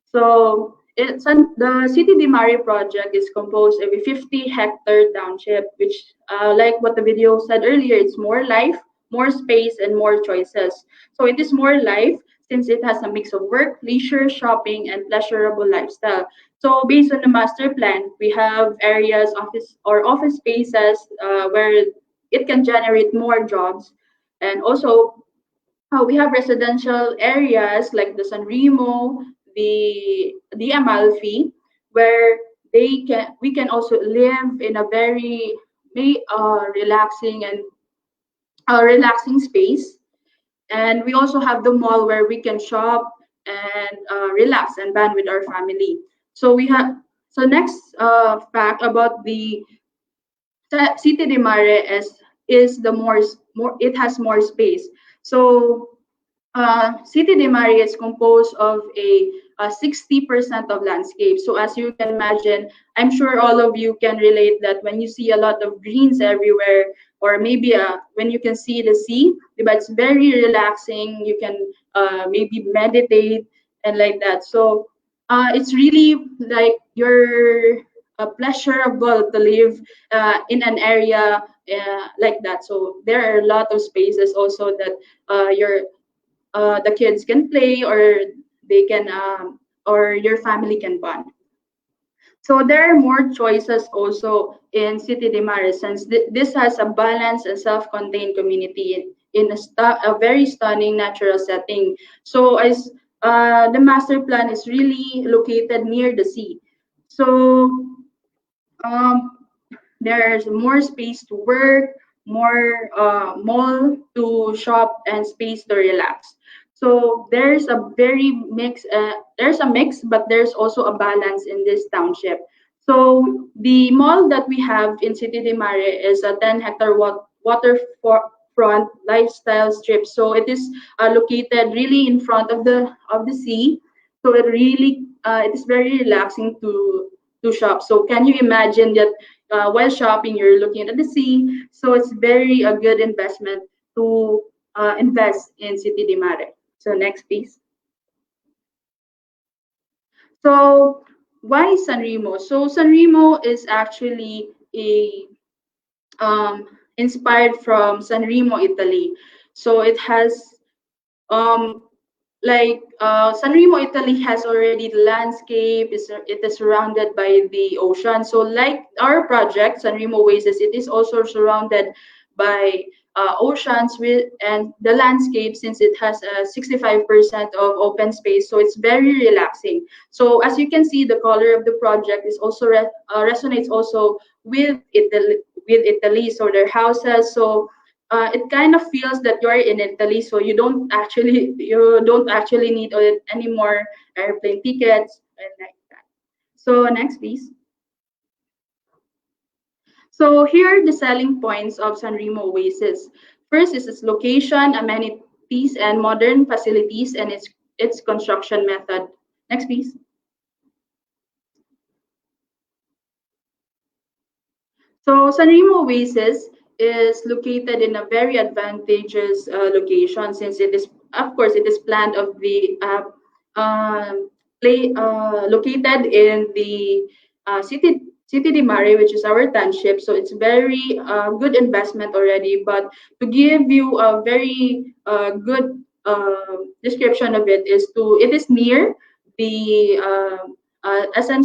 So the City de Mare project is composed of a 50-hectare township, which, like what the video said earlier, it's more life, more space, and more choices. So it is more life since it has a mix of work, leisure, shopping, and pleasurable lifestyle. So based on the master plan, we have areas, office spaces where it can generate more jobs, and also we have residential areas like the San Remo, the Amalfi, where we can also live in a very relaxing and relaxing space. And we also have the mall where we can shop and relax and band with our family. So we have so next fact about the City de Mare is the more it has more space. So City de Mare is composed of a 60% of landscape. So as you can imagine, I'm sure all of you can relate that when you see a lot of greens everywhere, or maybe when you can see the sea, but it's very relaxing. You can maybe meditate and like that. So it's really like you're pleasurable to live in an area like that. So there are a lot of spaces also that your the kids can play, or they can or your family can bond. So there are more choices also in City de Mare, since this has a balanced and self-contained community in a very stunning natural setting. So as the master plan is really located near the sea. So um, there's more space to work, more mall to shop, and space to relax. So there's a mix, but there's also a balance in this township. So the mall that we have in City de Mare is a 10-hectare waterfront lifestyle strip. So it is located really in front of the sea. So it is very relaxing to shop. So can you imagine that while shopping, you're looking at the sea. So it's very a good investment to invest in City de Mare. So next, please. So why Sanremo? So Sanremo is actually a inspired from Sanremo, Italy. So it has um, like Sanremo, Italy has already the landscape. It is surrounded by the ocean. So like our project, Sanremo Oasis, it is also surrounded by oceans with and the landscape, since it has 65% of open space. So it's very relaxing. So as you can see, the color of the project is also resonates also with Italy. So their houses. So it kind of feels that you're in Italy, so you don't actually need any more airplane tickets and like that. So next, please. So here are the selling points of Sanremo Oasis. First is its location, amenities, and modern facilities, and its construction method. Next, please. So Sanremo Oasis is located in a very advantageous location, since it is, of course, it is planned of the located in the City de Mare, which is our township. So it's very good investment already. But to give you a very good description of it it is near the SM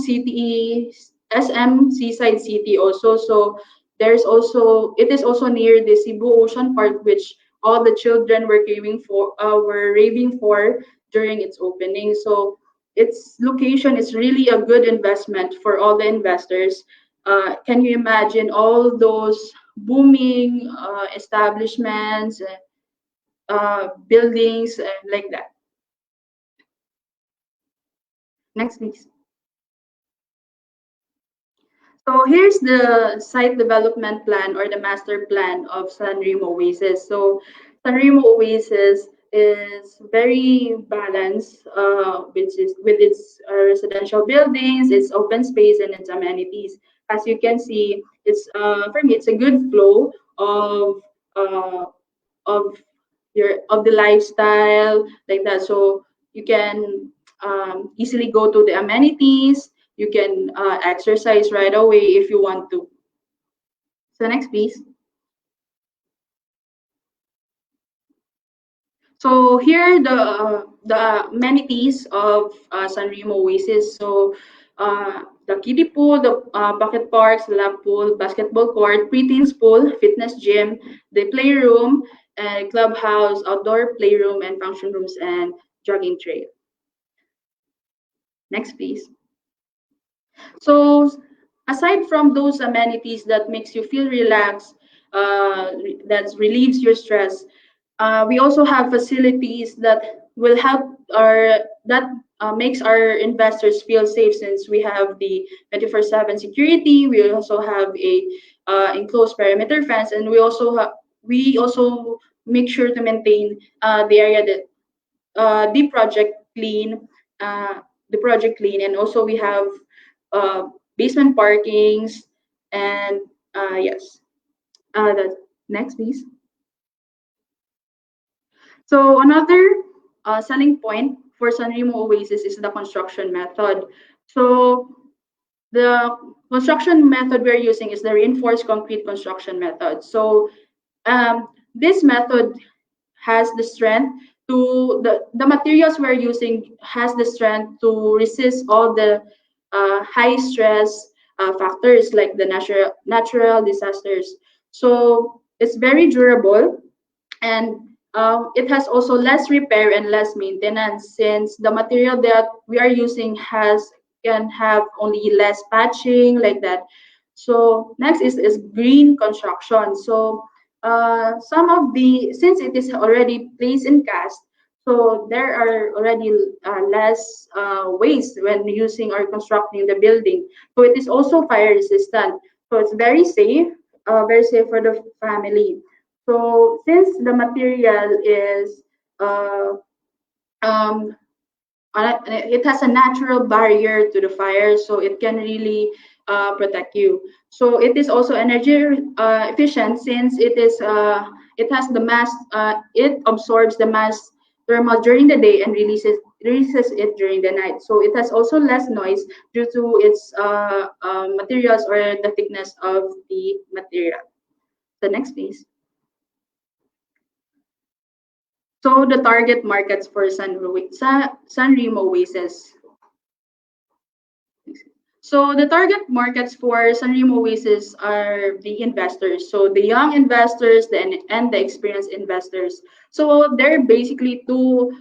Seaside City also. So it is also near the Cebu Ocean Park, which all the children were raving for during its opening. So its location is really a good investment for all the investors. Can you imagine all those booming establishments, buildings, like that? Next, please. So here's the site development plan, or the master plan of Sanremo Oasis. So Sanremo Oasis is very balanced, with its residential buildings, its open space, and its amenities. As you can see, for me it's a good flow uh, of of the lifestyle like that. So you can easily go to the amenities. You can exercise right away if you want to. So next, please. So here are the amenities of Sanremo Oasis. So the kiddie pool, the bucket parks, the lap pool, basketball court, preteens pool, fitness gym, the playroom, clubhouse, outdoor playroom, and function rooms, and jogging trail. Next, please. So aside from those amenities that makes you feel relaxed, that relieves your stress, we also have facilities that will help that makes our investors feel safe, since we have the 24/7 security. We also have a enclosed perimeter fence, and we also make sure to maintain the area that the project clean, uh, and also we have basement parkings, and yes, that Next, please. So another selling point for Sanremo Oasis is the construction method. So the construction method we're using is the reinforced concrete construction method. So this method has the strength to the materials we're using has the strength to resist all the high stress factors like the natural disasters. So it's very durable, and it has also less repair and less maintenance since the material that we are using has can have only less patching like that. So next is green construction. So some of the since it is already placed in cast, so there are already less waste when using or constructing the building. So it is also fire resistant. So it's very safe for the family. So since the material is uh, um, it has a natural barrier to the fire, so it can really protect you. So it is also energy efficient since it has the mass it absorbs the mass thermal during the day and releases it during the night. So it has also less noise due to its materials or the thickness of the material. The next, please. So the target markets for Sanremo Oasis. So the target markets for Sanremo Oasis are the investors. So the young investors and the experienced investors. So they're basically two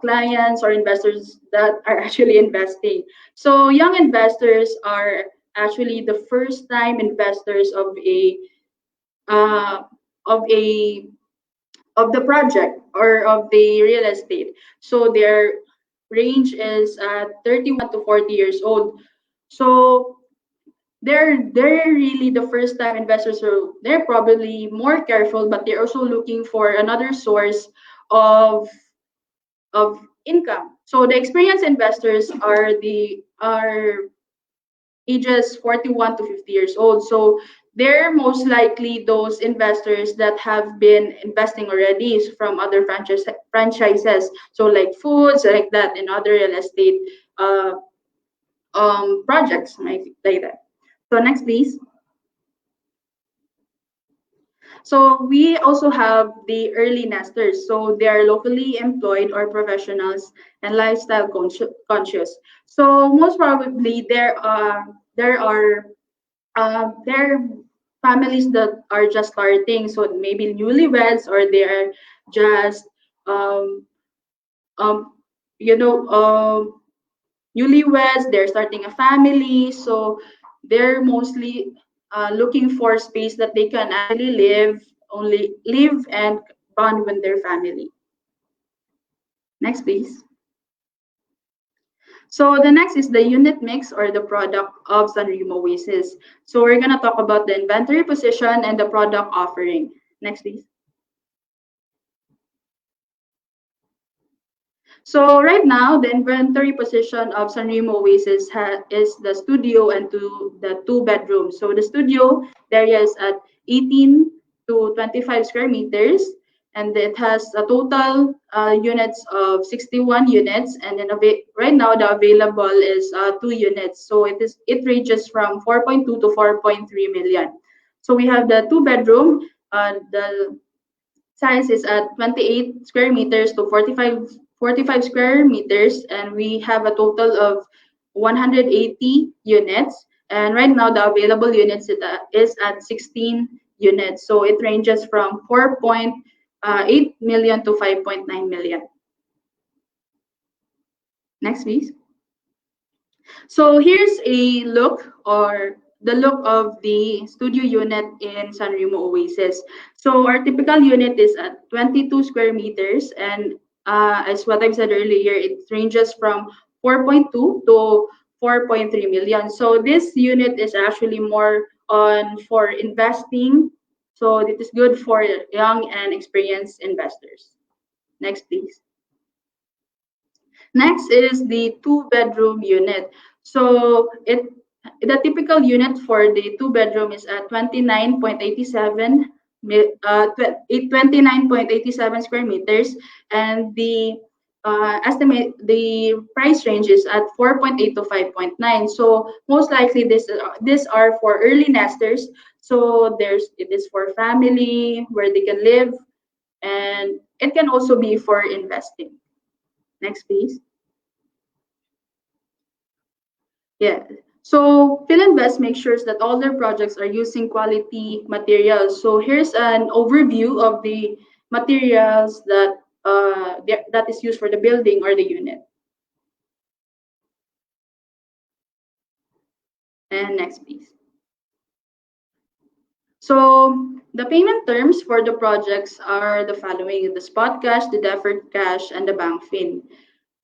clients or investors that are actually investing. So young investors are actually the first time investors uh, of a of the project or of the real estate. So their range is 31 to 40 years old. So they're really the first time investors. So they're probably more careful, but they're also looking for another source of of income. So the experienced investors are ages 41 to 50 years old. So they're most likely those investors that have been investing already from other franchises. So like foods, like that, and other real estate uh, projects like that. So next, please. So we also have the early nesters. So they are locally employed or professionals and lifestyle conscious. So most probably there are families that are just starting, so maybe newlyweds or they're just um, um, you know newlyweds. They're starting a family, so they're mostly looking for space that they can actually live and bond with their family. Next, please. So the next is the unit mix or the product of Sanremo Oasis. So we're gonna talk about the inventory position and the product offering. Next, please. So right now, the inventory position of Sanremo Oasis is the studio and the two bedrooms. So the studio area is at 18 to 25 square meters, and it has a total units of 61 units. And then right now the available is 2 units. So it ranges from 4.2 to 4.3 million. So we have the two bedroom. The size is at 28 square meters to 45 square meters, and we have a total of 180 units. And right now, the available units is at 16 units. So it ranges from 4.8 million to 5.9 million. Next, please. So here's a look or the look of the studio unit in Sanremo Oasis. So our typical unit is at 22 square meters, and as what I've said earlier, it ranges from 4.2 to 4.3 million. So this unit is actually more on for investing. So it is good for young and experienced investors. Next, please. Next is the two-bedroom unit. So the typical unit for the 2-bedroom is at 29.87 square meters, and the estimate the price range is at 4.8 to 5.9. So most likely these are for early nesters. So it is for family where they can live, and it can also be for investing. Next, please. Yeah. So Philinvest makes sure that all their projects are using quality materials. So here's an overview of the materials that is used for the building or the unit. And next, please. So the payment terms for the projects are the following: the spot cash, the deferred cash, and the bank fin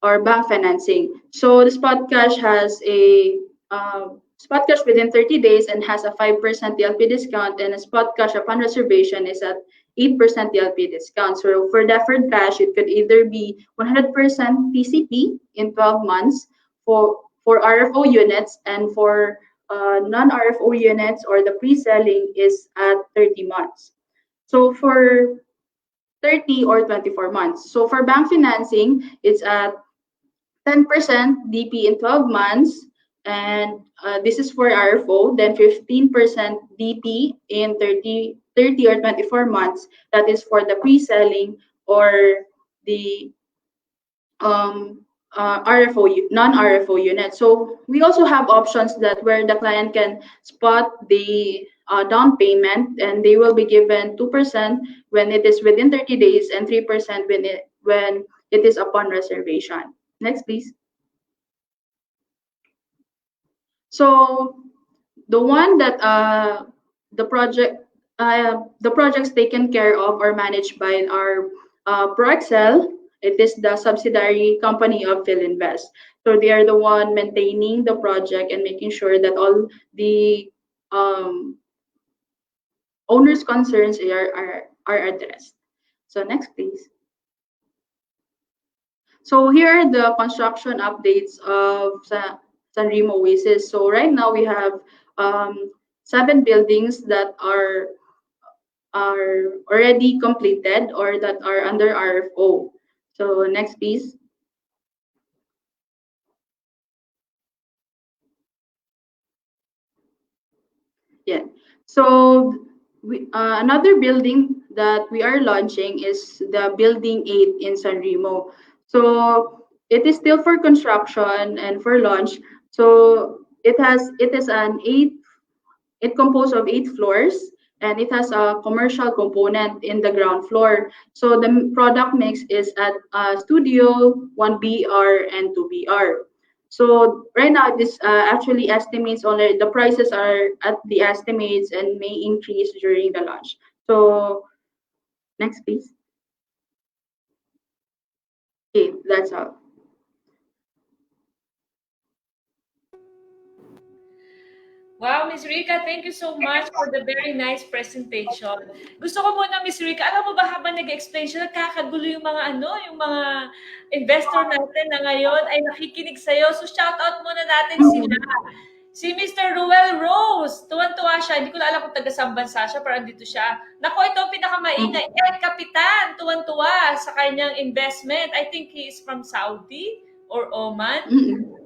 or bank financing. So the spot cash has a spot cash within 30 days and has a 5% TLP discount, and a spot cash upon reservation is at 8% TLP discount. So for deferred cash, it could either be 100% PCP in 12 months for RFO units, and for non-RFO units or the pre-selling is at 30 months. So for 30 or 24 months. So for bank financing, it's at 10% DP in 12 months, and this is for RFO, then 15% DP in 30 or 24 months. That is for the pre-selling or the RFO, non-RFO unit. So we also have options that where the client can spot the down payment, and they will be given 2% when it is within 30 days and 3% when it is upon reservation. Next, please. So the one that the projects taken care of or managed by our ProExcel. It is the subsidiary company of Philinvest. So they are the one maintaining the project and making sure that all the owners' concerns are addressed. So next, please. So here are the construction updates of Sanremo Oasis. So right now we have 7 buildings that are already completed or that are under RFO. So next, please. Yeah. So another building that we are launching is the Building 8 in Sanremo. So it is still for construction and for launch. So it composed of 8 floors, and it has a commercial component in the ground floor. So the product mix is at studio, 1BR, and 2BR. So right now, this actually estimates only the prices are at the estimates and may increase during the launch. So next, please. Okay, that's all. Wow, Miss Rica, thank you so much for the very nice presentation. Gusto ko muna, Miss Rica, alam mo ba habang nag-explain siya, nagkakagulo yung mga investor natin na ngayon ay nakikinig sa'yo. So shout out muna natin sila. Si Mr. Ruel Rose, tuwan-tuwa siya. Hindi ko alam kung taga-saan bansa siya, pero andito siya. Naku, ito ang pinakamaingay. El Capitan, tuwan-tuwa sa kanyang investment. I think he is from Saudi or Oman.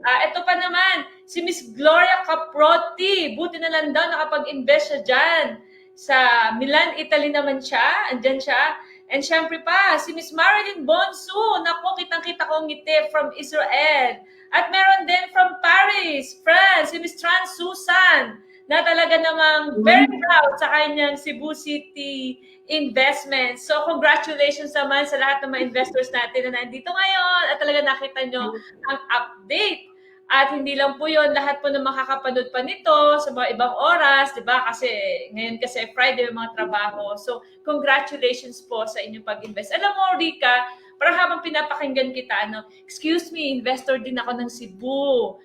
Ito pa naman, si Miss Gloria Caprotti. Buti na lang daw nakapag-invest siya dyan. Sa Milan, Italy naman siya. Andyan siya. And syempre pa, si Miss Marilyn Bonsu. Naku, kitang-kita ko ngiti from Israel. At meron din from Paris, France, si Miss Trans Susan, na talaga namang very proud sa kanyang Cebu City investment. So congratulations naman sa lahat ng mga investors natin na nandito ngayon at talaga nakita nyo ang update. At hindi lang po yun, lahat po na makakapanood pa nito sa mga ibang oras, di ba? Kasi ngayon kasi Friday may mga trabaho. So congratulations po sa inyong pag-invest. Alam mo, Rica, parang habang pinapakinggan kita, excuse me, investor din ako ng Cebu.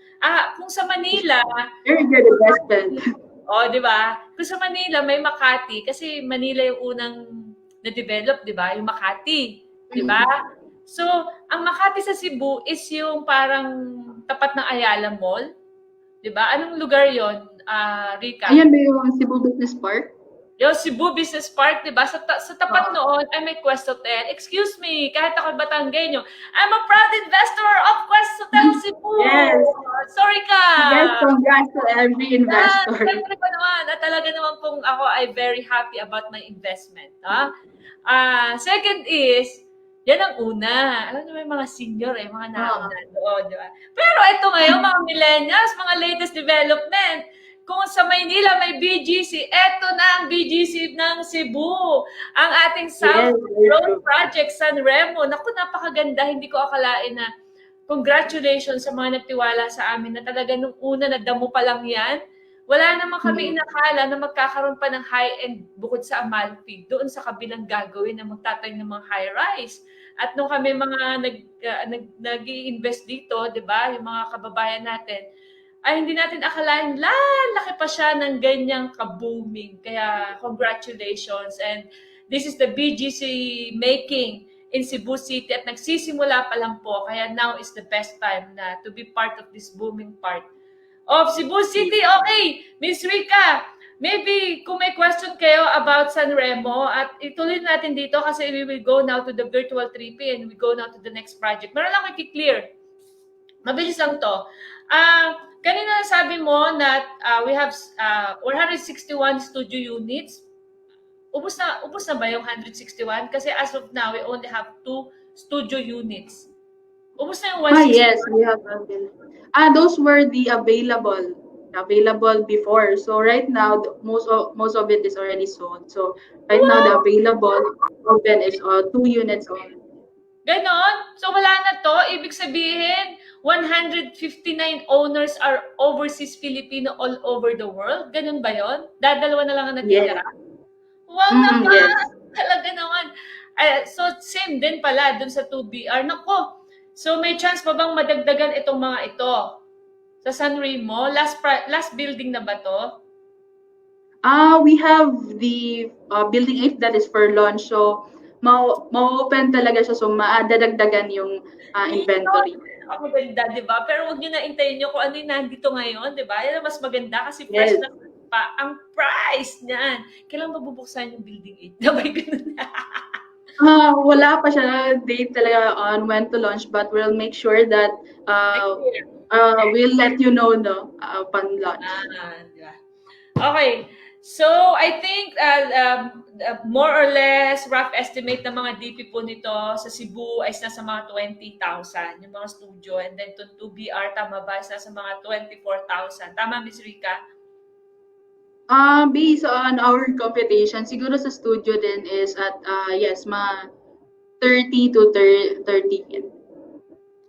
Kung sa Manila, very good investment. Di ba? Kung sa Manila, may Makati. Kasi Manila yung unang na-develop, di ba? Yung Makati. Di ba? So, ang Makati sa Cebu is yung parang tapat ng Ayala Mall. Diba? Anong lugar yon, Rika? Ayan ba yung Cebu Business Park? Yung Cebu Business Park, di ba? Sa tapat noon ay may Quest Hotel. Excuse me, kahit ako Batanggenyo, I'm a proud investor of Quest Hotel Cebu. Yes. Sorry ka. Yes, congrats to every investor. Siyempre pa naman. At talaga naman pong ako ay very happy about my investment. Second is, yan ang una. Alam niyo, may mga senior mga nauna doon, di ba? Pero ito ngayon, mga millennials, mga latest development, kung sa Maynila may BGC, eto na ang BGC ng Cebu. Ang ating South Road Project, San Remo. Naku, napakaganda. Hindi ko akalain na congratulations sa mga nagtiwala sa amin na talaga nung una na damo pa lang yan. Wala naman kami inakala na magkakaroon pa ng high-end bukod sa Amalfi. Doon sa kabilang gagawin na magtatayo ng mga high-rise. At nung kami mga nag-i-invest dito, di ba, yung mga kababayan natin, ay hindi natin akalain, laki pa siya ng ganyang ka-booming. Kaya congratulations. And this is the BGC making in Cebu City at nagsisimula pa lang po. Kaya now is the best time na to be part of this booming part of Cebu City. Okay, Miss Rika, maybe kung may question kayo about San Remo at ituloy natin dito kasi we will go now to the virtual 3P and we go now to the next project. Meron lang i-clear. Mabilis lang to. Kanina sabi mo na we have 161 studio units. Ubus na ba yung 161? Kasi as of now, we only have 2 studio units. Ubus na yung 161? Yes, we have available. Those were the available before. So right now, most of it is already sold. So right now, the available open is 2 units only. Ganon? So wala na to? Ibig sabihin, 159 owners are overseas Filipino all over the world? Ganon ba yon? Dadalawa na lang ang natitira? Yes. Wow naman! Yes. Talaga naman. So same din pala dun sa 2BR. Nako, so may chance pa bang madagdagan itong mga ito? Sa San Remo? Last building na ba to? We have the building 8 that is for launch. So ma-open talaga siya, so maadadagdagan yung inventory. Ang maganda, di ba? Pero huwag nyo na intayin nyo kung ano yung nandito ngayon, di ba? Yan ang mas maganda kasi fresh na pa ang price niyan. Kailan mabubuksan yung building 8? Dabay ganun na. Wala pa siya date talaga on when to launch, but we'll make sure that we'll let you know upon launch. Diba? Okay. So, I think more or less rough estimate ng mga DP po nito sa Cebu ay nasa mga 20,000 yung mga studio, and then to 2BR, tama ba? Is nasa mga 24,000. Tama, Ms. Rika? Based on our computation, siguro sa studio din is at mga 30 to 30.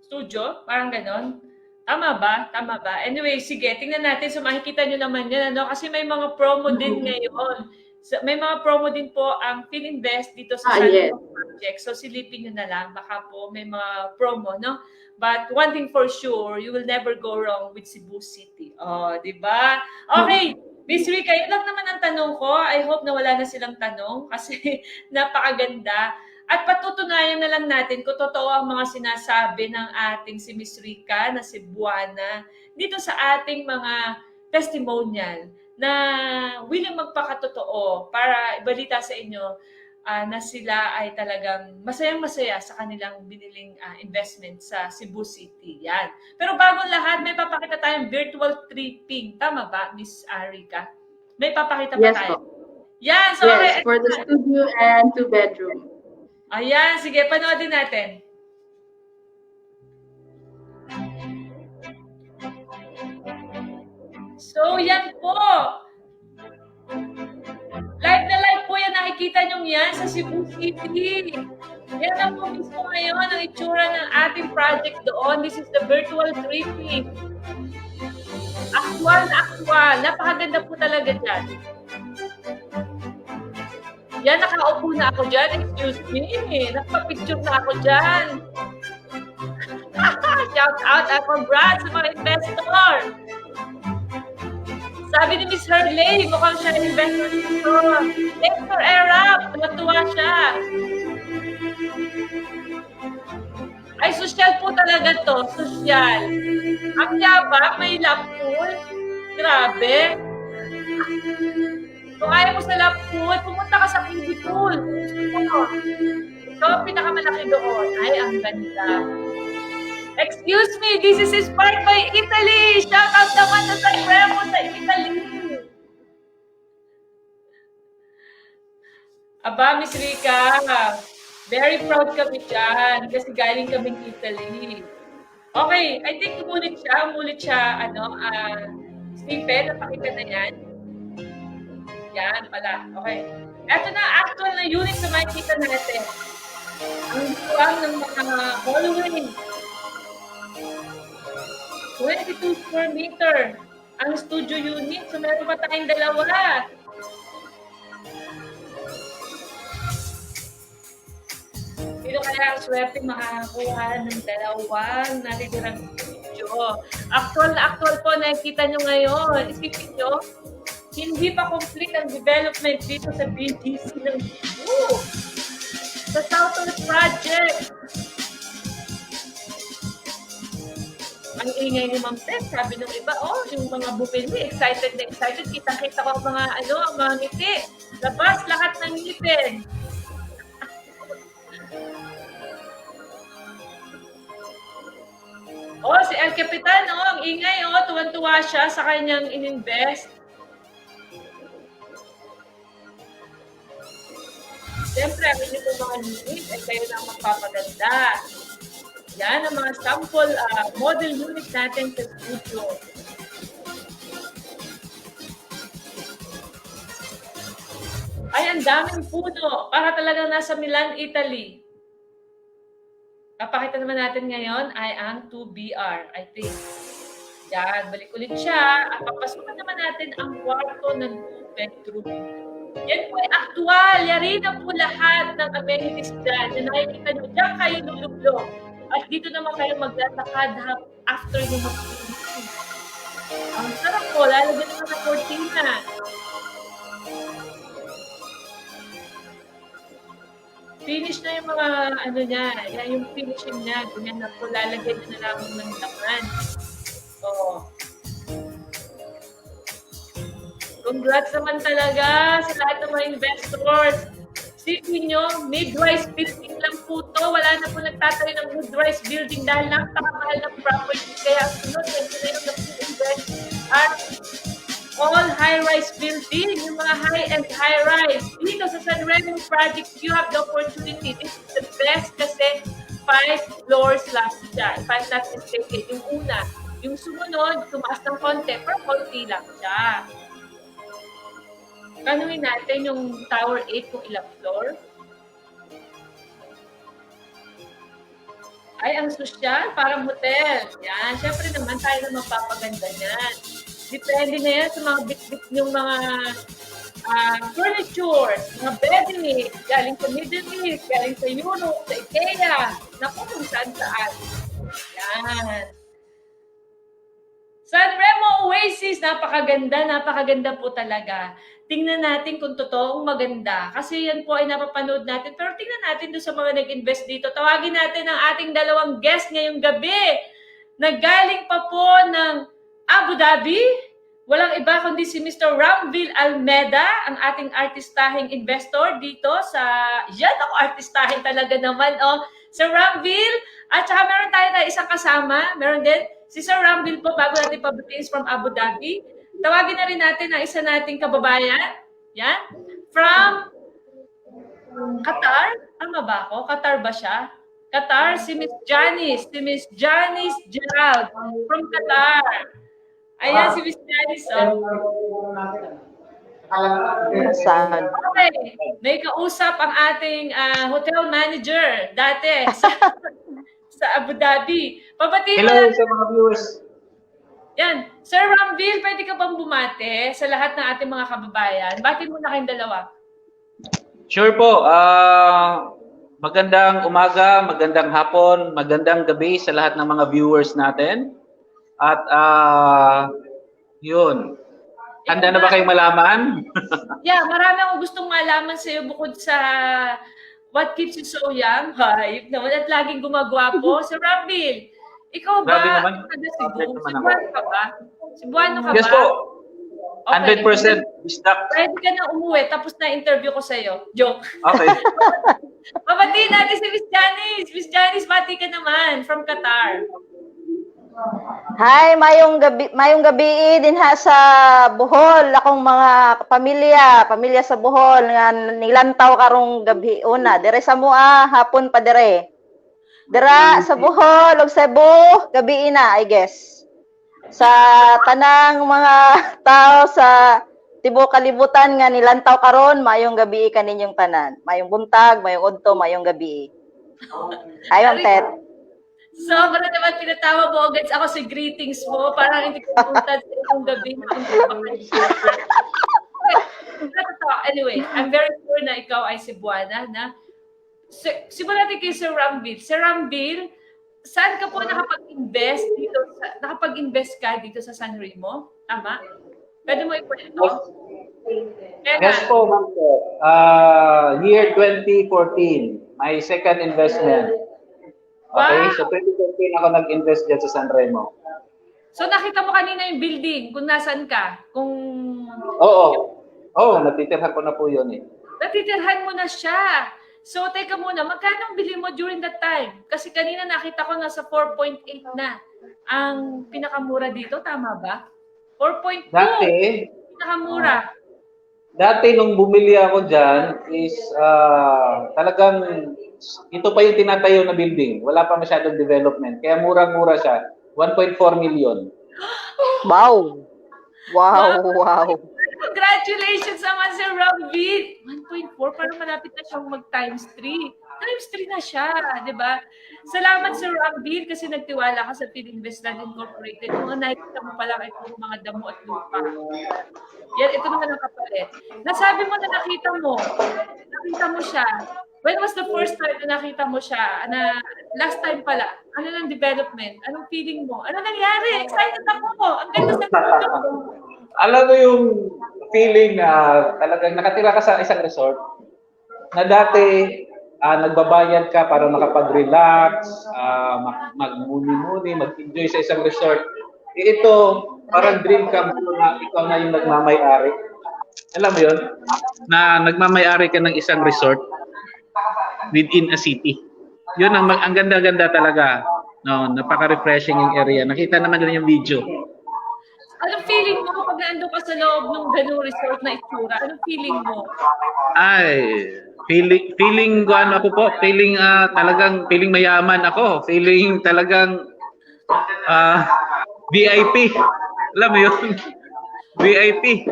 Studio? Parang ganon? Tama ba? Tama ba? Anyway, sige, tingnan natin. So makikita nyo naman yan, ano? Kasi may mga promo din ngayon. So, may mga promo din po ang Fininvest dito sa San Project. So silipin nyo na lang. Baka po may mga promo, no? But one thing for sure, you will never go wrong with Cebu City. Oh, di ba? Okay. Miss Rika, yun lang naman ang tanong ko. I hope na wala na silang tanong kasi napakaganda. At patutunayan na lang natin kung totoo ang mga sinasabi ng ating si Miss Rika na Cebuana dito sa ating mga testimonial na willing magpakatotoo para ibalita sa inyo na sila ay talagang masayang-masaya sa kanilang biniling investment sa Cebu City. Yan. Pero bago lahat, may papakita tayong virtual tripping. Tama ba, Miss Rika? May papakita pa tayo. Yan. So, yes, for the studio and 2-bedroom. Ayan, sige, panoodin natin. So, yan po. Live na live po yan. Nakikita nyo yan sa Cebu City. Yan na po mismo ngayon ang itsura ng ating project doon. This is the virtual 3D. Actual na actual. Napakaganda po talaga dyan. Yan, nakaupo na ako dyan. Excuse me. Nakapapicture na ako dyan. Shout out at congrats sa mga investor. Sabi ni Miss Hurley, mukhang siya investor dito. Thanks for Arab. Natuwa siya. Ay, social po talaga to. Social. Ang yabang, may lap pool. Grabe. Kung ayaw mo sa lap pool, pumunta ka sa kiddie pool. Gusto mo. Ito ang pinakamalaki doon. Ay, ang ganda. Excuse me, this is inspired by Italy. Shout out naman sa Sanremo sa Italy. Aba, Miss Rica, very proud kami dyan kasi galing kaming Italy. Okay, I think umulit siya, Stephen, napakita na yan. Yan pala, okay. Ito na, actual na unit na makikita natin. Ang buwang ng mga hallway. 22 square meter ang studio unit. So, meron pa tayong dalawa. Sino kaya ang swerte makakakuha ng dalawang natitirang studio? Actual na actual po, nakikita nyo ngayon. Isipin nyo, hindi pa complete ang development dito sa BGC ng Cebu. Sa Southern Project. Ang ingay ni Ma'am Tess, sabi ng iba, yung mga bumili, excited na excited. Kita-kita ko ang mga ngiti. Labas lahat ng ngipin. Si El Capitan, ang ingay, tuwan-tuwa siya sa kanyang ininvest. Siyempre, ang inyong mga unit ay kayo na magpapaganda. Yan ang mga sample model unit natin sa studio. Ay, ang daming puno. Para talaga nasa Milan, Italy. Papakita naman natin ngayon ay ang 2BR, I think. Yan, balik ulit siya. At papasukan naman natin ang kwarto ng 2-bedroom. Yan po ay aktual. Yari na po lahat ng amenities dyan. Yan nakikita nyo, dyan kayo lulublog. At dito naman kayo maglalakad after nyo mag-finish. Ang sarap po, lalagyan naman ng cortina. Finish na yung mga niya, yan yung finishing niya, ganyan na po, lalagyan nyo na lang ng laman. Congrats naman talaga sa lahat ng mga investors. Sipin nyo, mid-rise building lang po to. Wala na po nagtatayo ng mid-rise building dahil napakamahal ng property. Kaya sunod, ganito na yung nag-invest at all high-rise building, yung mga high-end high-rise. Dito sa Sanremo project, you have the opportunity. This is the best kasi 5 floors lang siya. If I'm not mistaken, yung una. Yung sumunod, tumaas ng konti, pero konti lang siya. Kanuhin natin yung Tower 8 kung ilang floor. Ay, ang sosyal, parang hotel. Yan, syempre naman tayo na magpapaganda niyan. Depende na yan sa mga bit-bit yung mga furnitures, mga bedding, galing sa Middle East, galing sa Europe, sa IKEA, naku kung saan-saan. Yan. Sanremo Oasis, napakaganda po talaga. Tingnan natin kung totoong maganda. Kasi yan po ay napapanood natin. Pero tingnan natin doon sa mga nag-invest dito. Tawagin natin ang ating dalawang guest ngayong gabi. Naggaling pa po ng Abu Dhabi. Walang iba kundi si Mr. Ramville Almeda, ang ating artistahing investor dito sa... Yan ako, artistahin talaga naman. Sir Ramville. At saka meron tayo na isang kasama. Meron din si Sir Ramville po, bago natin pabutin from Abu Dhabi. Tawagin na rin natin ang isa nating kababayan. Yan. From Qatar. Tama ba ako? Qatar ba siya? Qatar, si Miss Janice. Si Miss Janice Gerald from Qatar. Ayan si Miss Janice. Okay. May kausap ang ating hotel manager dati sa Abu Dhabi. Pabatiin Hello sa mga viewers. Yan. Sir Ramville, pwede ka bang bumate sa lahat ng ating mga kababayan? Bakit mo na kayong dalawa? Sure po. Magandang umaga, magandang hapon, magandang gabi sa lahat ng mga viewers natin. At yun. Handa na ba kayong malaman? Yeah, marami akong gustong malaman sa iyo bukod sa what keeps you so young. Hype naman at laging gumagwapo. Sir Ramville, Ikaw Grabe ba? naman. Taga Cebu? Grabe naman ako. Cebuano ka ba? Cebuano ka Yes ba? po. Okay. 100% bisdak. Pwede ka na umuwi, tapos na-interview ko sa'yo. Joke. Okay. Mabatiin natin si Miss Janice. Miss Janice, bati ka naman from Qatar. Hi, mayong gabi din ha sa Bohol. Akong mga pamilya sa Bohol nga nilantaw karong gabi una. Dire sa mua hapon pa dire. Dira sa Bohol ug Cebu, gabi na, I guess. Sa tanang mga tao sa tibuok kalibutan nga nilantaw karon, mayong gabi kaninyong tanan. Mayong buntag, mayong udto, mayong gabi. Ayon, Ted. Sobra naman pinatawa mo agad ako sa greetings mo. Parang hindi ko pumunta sa isang gabi. Anyway, I'm very sure na ikaw ay Cebuana. Simulan natin kay Sir Rambil. Sir Rambil, saan ka po nakapag-invest dito? Nakapag-invest ka dito sa San Remo? Tama? Pwede mo ikwento? Yes po, ma'am. Year 2014, my second investment. Okay, Wow. so 2014 ako nag-invest dyan sa San Remo. So nakita mo kanina yung building, kung nasaan ka, kung Oo, natitirhan ko na po yun eh. natitirhan mo na siya. So teka muna, magkano ang bili mo during that time? Kasi kanina nakita ko nasa 4.8 na ang pinakamura dito, tama ba? 4.2. Pinakamura. Dati nung bumili ako dyan is talagang ito pa yung tinatayo na building. Wala pa masyadong development. Kaya murang-mura siya. 1.4 million. Wow. Wow. Congratulations naman Sir Rambil. 1.4, parang malapit na siyang mag times 3. Times 3 na siya, di ba? Salamat Sir Rambil kasi nagtiwala ka sa Philinvestland Incorporated. Kung nakikita mo pala ay mga damo at lupa. Yan, ito naman ang kapalit. Nasabi mo na nakita mo siya. When was the first time na nakita mo siya? Na last time pala. Ano ng development? Anong feeling mo? Ano nangyari? Excited ako. Ang ganda sa video. Alam mo yung feeling na talagang nakatira ka sa isang resort na dati nagbabayad ka para makapag-relax, mag-muni-muni, mag-enjoy sa isang resort. Ito, parang dream come true na ikaw na yung nagmamay-ari. Alam mo yun? Na nagmamay-ari ka ng isang resort within a city. Yun ang ganda-ganda talaga. No, napaka-refreshing yung area. Nakita naman din yung video. Anong feeling mo pag naandun ka sa loob ng ganung resort na itsura? Anong feeling mo? Feeling ko ano ako po, talagang feeling mayaman ako. Feeling talagang VIP. Alam mo yun? VIP.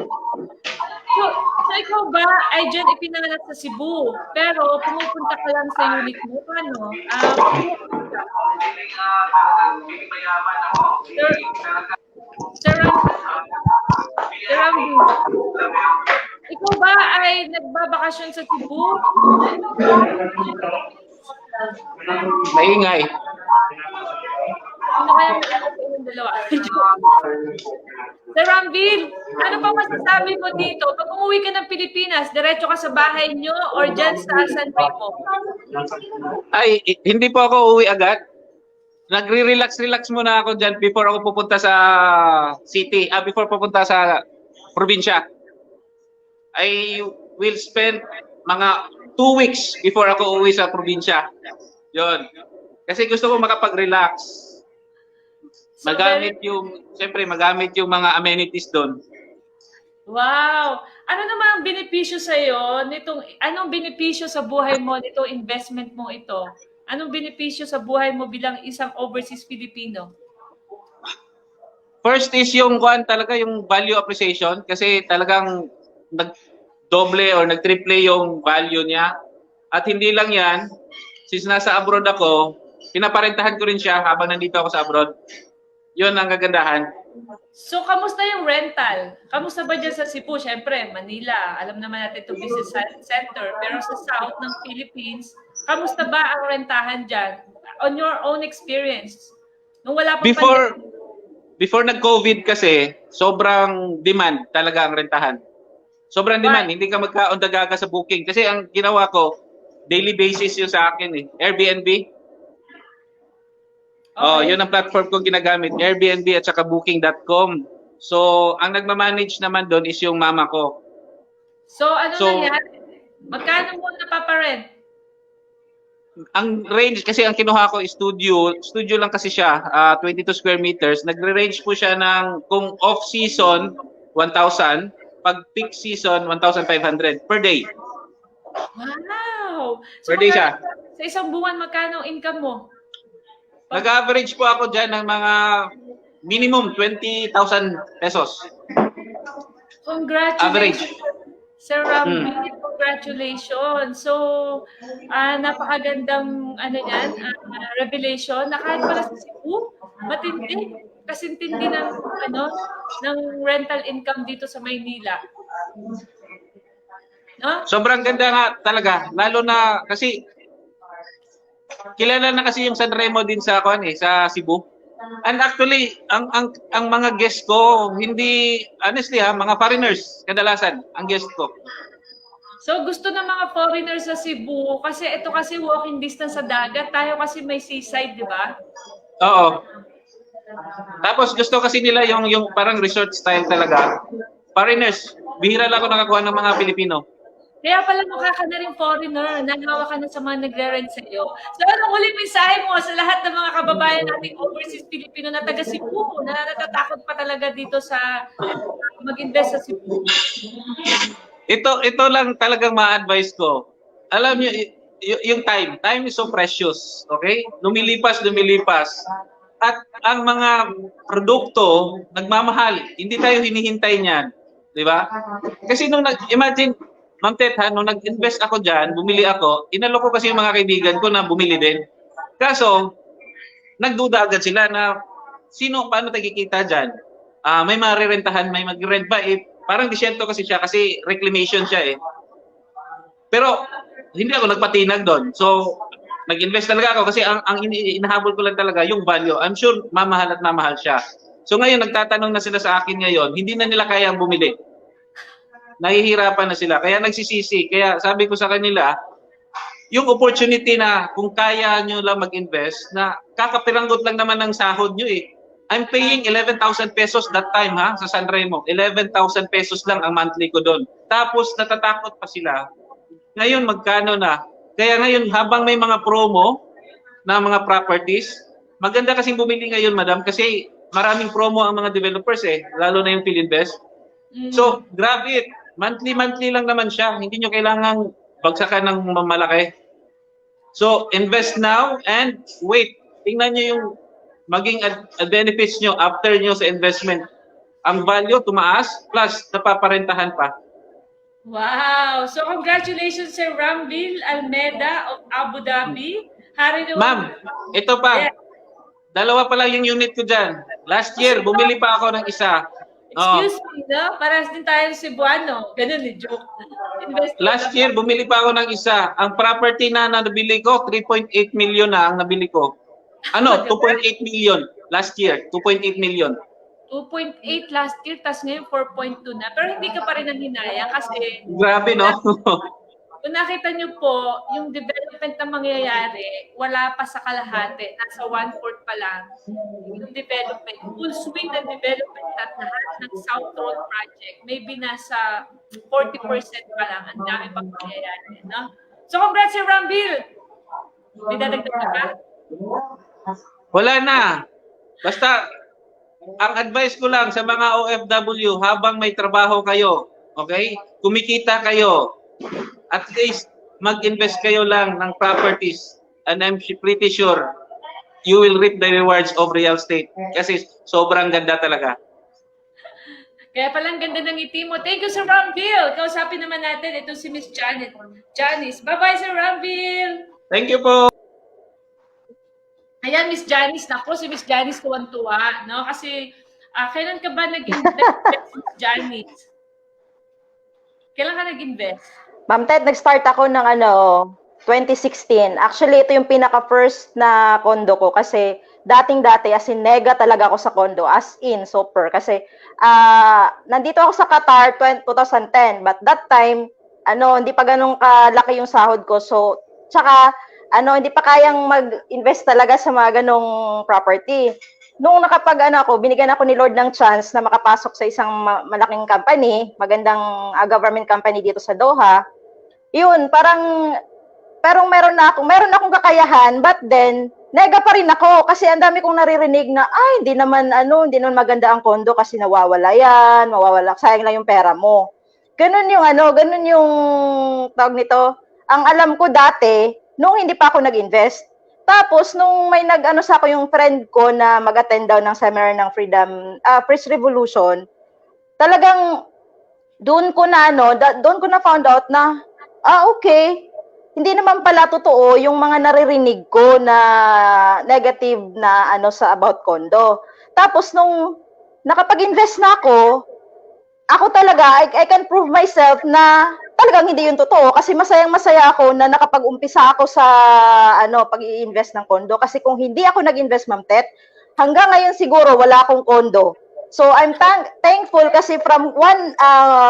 So ikaw ba ay dyan ipinanganak sa Cebu, pero pumupunta ka lang sa unit mo? Paano? Sir Rambi, ikaw ba ay nagbabakasyon sa Cebu? Maingay. Ano kaya yung dalawa? Sir Rambil, ano pa masasabi mo dito? Pag umuwi ka ng Pilipinas, diretso ka sa bahay nyo or dyan sa San Remo? Ay, hindi po ako uwi agad. Nagre-relax muna ako dyan before ako pupunta sa city, before pupunta sa probinsya. I will spend mga 2 weeks before ako uwi sa probinsya. Yon. Kasi gusto ko makapag-relax. Magamit yung mga amenities doon. Wow! Ano naman ang benepisyo sa iyo anong benepisyo sa buhay mo nitong investment mo ito? Anong benepisyo sa buhay mo bilang isang overseas Filipino? First is yung talaga yung value appreciation kasi talagang nag-doble or nag-triple yung value niya. At hindi lang yan, since nasa abroad ako, pinaparentahan ko rin siya habang nandito ako sa abroad. Yun ang kagandahan. So, kamusta yung rental? Kamusta ba dyan sa Cebu? Siyempre, Manila. Alam naman natin ito business center. Pero sa south ng Philippines, kamusta ba ang rentahan dyan? On your own experience? Nung wala pang Before nag-COVID kasi, sobrang demand talaga ang rentahan. Sobrang demand. Hindi ka magka-on the gaga sa booking. Kasi ang ginawa ko, daily basis yung sa akin eh. Airbnb. Oh, Okay. yun ang platform ko ginagamit, Airbnb at saka booking.com. So, ang nagmamanage naman doon is yung mama ko. So, ano So, nangyari? Magkano mo napaparent? ang range, kasi ang kinuha ko is studio lang kasi siya, 22 square meters. Nagre-range po siya ng, kung off-season, 1,000. Pag peak season, 1,500 per day. Wow! So, Per day siya. sa isang buwan, magkano ang income mo? Nag-average po ako dyan ng mga minimum 20,000 pesos. Congratulations, Average. Sir Rambi. Congratulations. So, napakagandang revelation na kahit pala sa Cebu, matindi. Kasintindi ng rental income dito sa Maynila. No? Sobrang ganda nga talaga, lalo na kasi kilala na kasi yung San Remo din sa sa Cebu. And actually, ang mga guest ko, hindi honestly mga foreigners kadalasan ang guest ko. So gusto ng mga foreigners sa Cebu kasi ito kasi walking distance sa dagat, tayo kasi may seaside, di ba? Oo. Tapos gusto kasi nila yung parang resort style talaga. Foreigners, bihira lang ako nakakuha ng mga Pilipino. Kaya pala mukha ka na rin foreigner, nanawa ka na sa mga nagre-rent sa iyo. So anong huling mensahe mo sa lahat ng mga kababayan nating overseas Pilipino na taga Cebu, na natatakot pa talaga dito sa mag-invest sa Cebu? Ito lang talagang ma-advise ko. Alam niyo, yung time is so precious, okay? Lumilipas. At ang mga produkto nagmamahal. Hindi tayo hinihintay niyan, 'di ba? Kasi imagine, Ma'am Tet, nung nag-invest ako diyan, bumili ako, inalok ko kasi yung mga kaibigan ko na bumili din. Kaso nagduda agad sila na paano tayo kikita diyan? May marerentahan, may mag-rent ba? Parang disyento kasi siya kasi reclamation siya eh. Pero hindi ako nagpatinag doon. So nag-invest talaga ako kasi ang inahabol ko lang talaga yung value. I'm sure mamahal at mamahal siya. So ngayon nagtatanong na sila sa akin ngayon, hindi na nila kayang bumili. Nahihirapan na sila. Kaya nagsisisi. Kaya sabi ko sa kanila, yung opportunity na kung kaya nyo lang mag-invest, na kakapiranggot lang naman ng sahod nyo eh. I'm paying 11,000 pesos that time sa San Remo. 11,000 pesos lang ang monthly ko doon. Tapos natatakot pa sila. Ngayon magkano na? Kaya ngayon habang may mga promo na mga properties, maganda kasing bumili ngayon, madam, kasi maraming promo ang mga developers eh, lalo na yung Philinvest. So, grabe it. Monthly lang naman siya. Hindi nyo kailangang bagsakan ng malaki. So, invest now and wait. Tingnan nyo yung maging benefits nyo after nyo sa investment. Ang value tumaas plus napaparentahan pa. Wow! So, congratulations Sir Rambil Almeda of Abu Dhabi. Ma'am, ito pa. Dalawa pa lang yung unit ko dyan. Last year, bumili pa ako ng isa. Excuse me, no? Parehas din tayo Cebuano. Ganun eh, joke. Last year, bumili pa ako ng isa. Ang property na nabili ko, 3.8 million na ang nabili ko. 2.8 million last year. 2.8 million. 2.8 last year, tas ngayon 4.2 na. Pero hindi ka pa rin nanghinaya kasi... Grabe, no? Kung nakita niyo po, yung development na mangyayari, wala pa sa kalahati. Nasa 1/4 pa lang yung development. Full swing ng development at lahat ng South Road Project. Maybe nasa 40% pa lang. Ang dami pang mangyayari. No? So, congrats, Sir Rambil! May dadagdag ka ba? Wala na. Basta, ang advice ko lang sa mga OFW, habang may trabaho kayo, okay? Kumikita kayo, at least mag-invest kayo lang ng properties, and I'm pretty sure you will reap the rewards of real estate kasi sobrang ganda talaga. Kaya palang ganda ng ngiti mo. Thank you, Sir Rambil. Kausapin naman natin ito si Miss Janice. Bye-bye, Sir Rambil. Thank you po. Ayan, Miss Janice. Naku, si Miss Janice tuwan-tuwa. No? Kasi, kailan ka ba nag-invest, Miss Janice? Kailan ka nag-invest? Ma'am Ted, nag-start ako ng 2016. Actually, ito yung pinaka-first na condo ko kasi dating-dati, as in, nega talaga ako sa condo. As in, super. Kasi, nandito ako sa Qatar 2010. But that time, hindi pa ganun kalaki yung sahod ko. So, tsaka, hindi pa kayang mag-invest talaga sa mga ganong property. Nung binigyan ako ni Lord ng chance na makapasok sa isang malaking company, magandang government company dito sa Doha. Yun, pero meron akong kakayahan, but then nega pa rin ako kasi ang dami kong naririnig na hindi naman maganda ang kondo kasi mawawala, sayang lang yung pera mo. Ganun yung tawag nito. Ang alam ko dati, nung hindi pa ako nag-invest. Tapos, nung may sa ako yung friend ko na mag-attend daw ng seminar ng First Revolution, talagang doon ko na found out na, okay, hindi naman pala totoo yung mga naririnig ko na negative na sa about condo. Tapos, nung nakapag-invest na ako talaga, I can prove myself na talagang hindi yun totoo kasi masayang-masaya ako na nakapag-umpisa ako sa pag-i-invest ng kondo kasi kung hindi ako nag-invest, Ma'am Tet, hanggang ngayon siguro wala akong kondo. So I'm thankful kasi from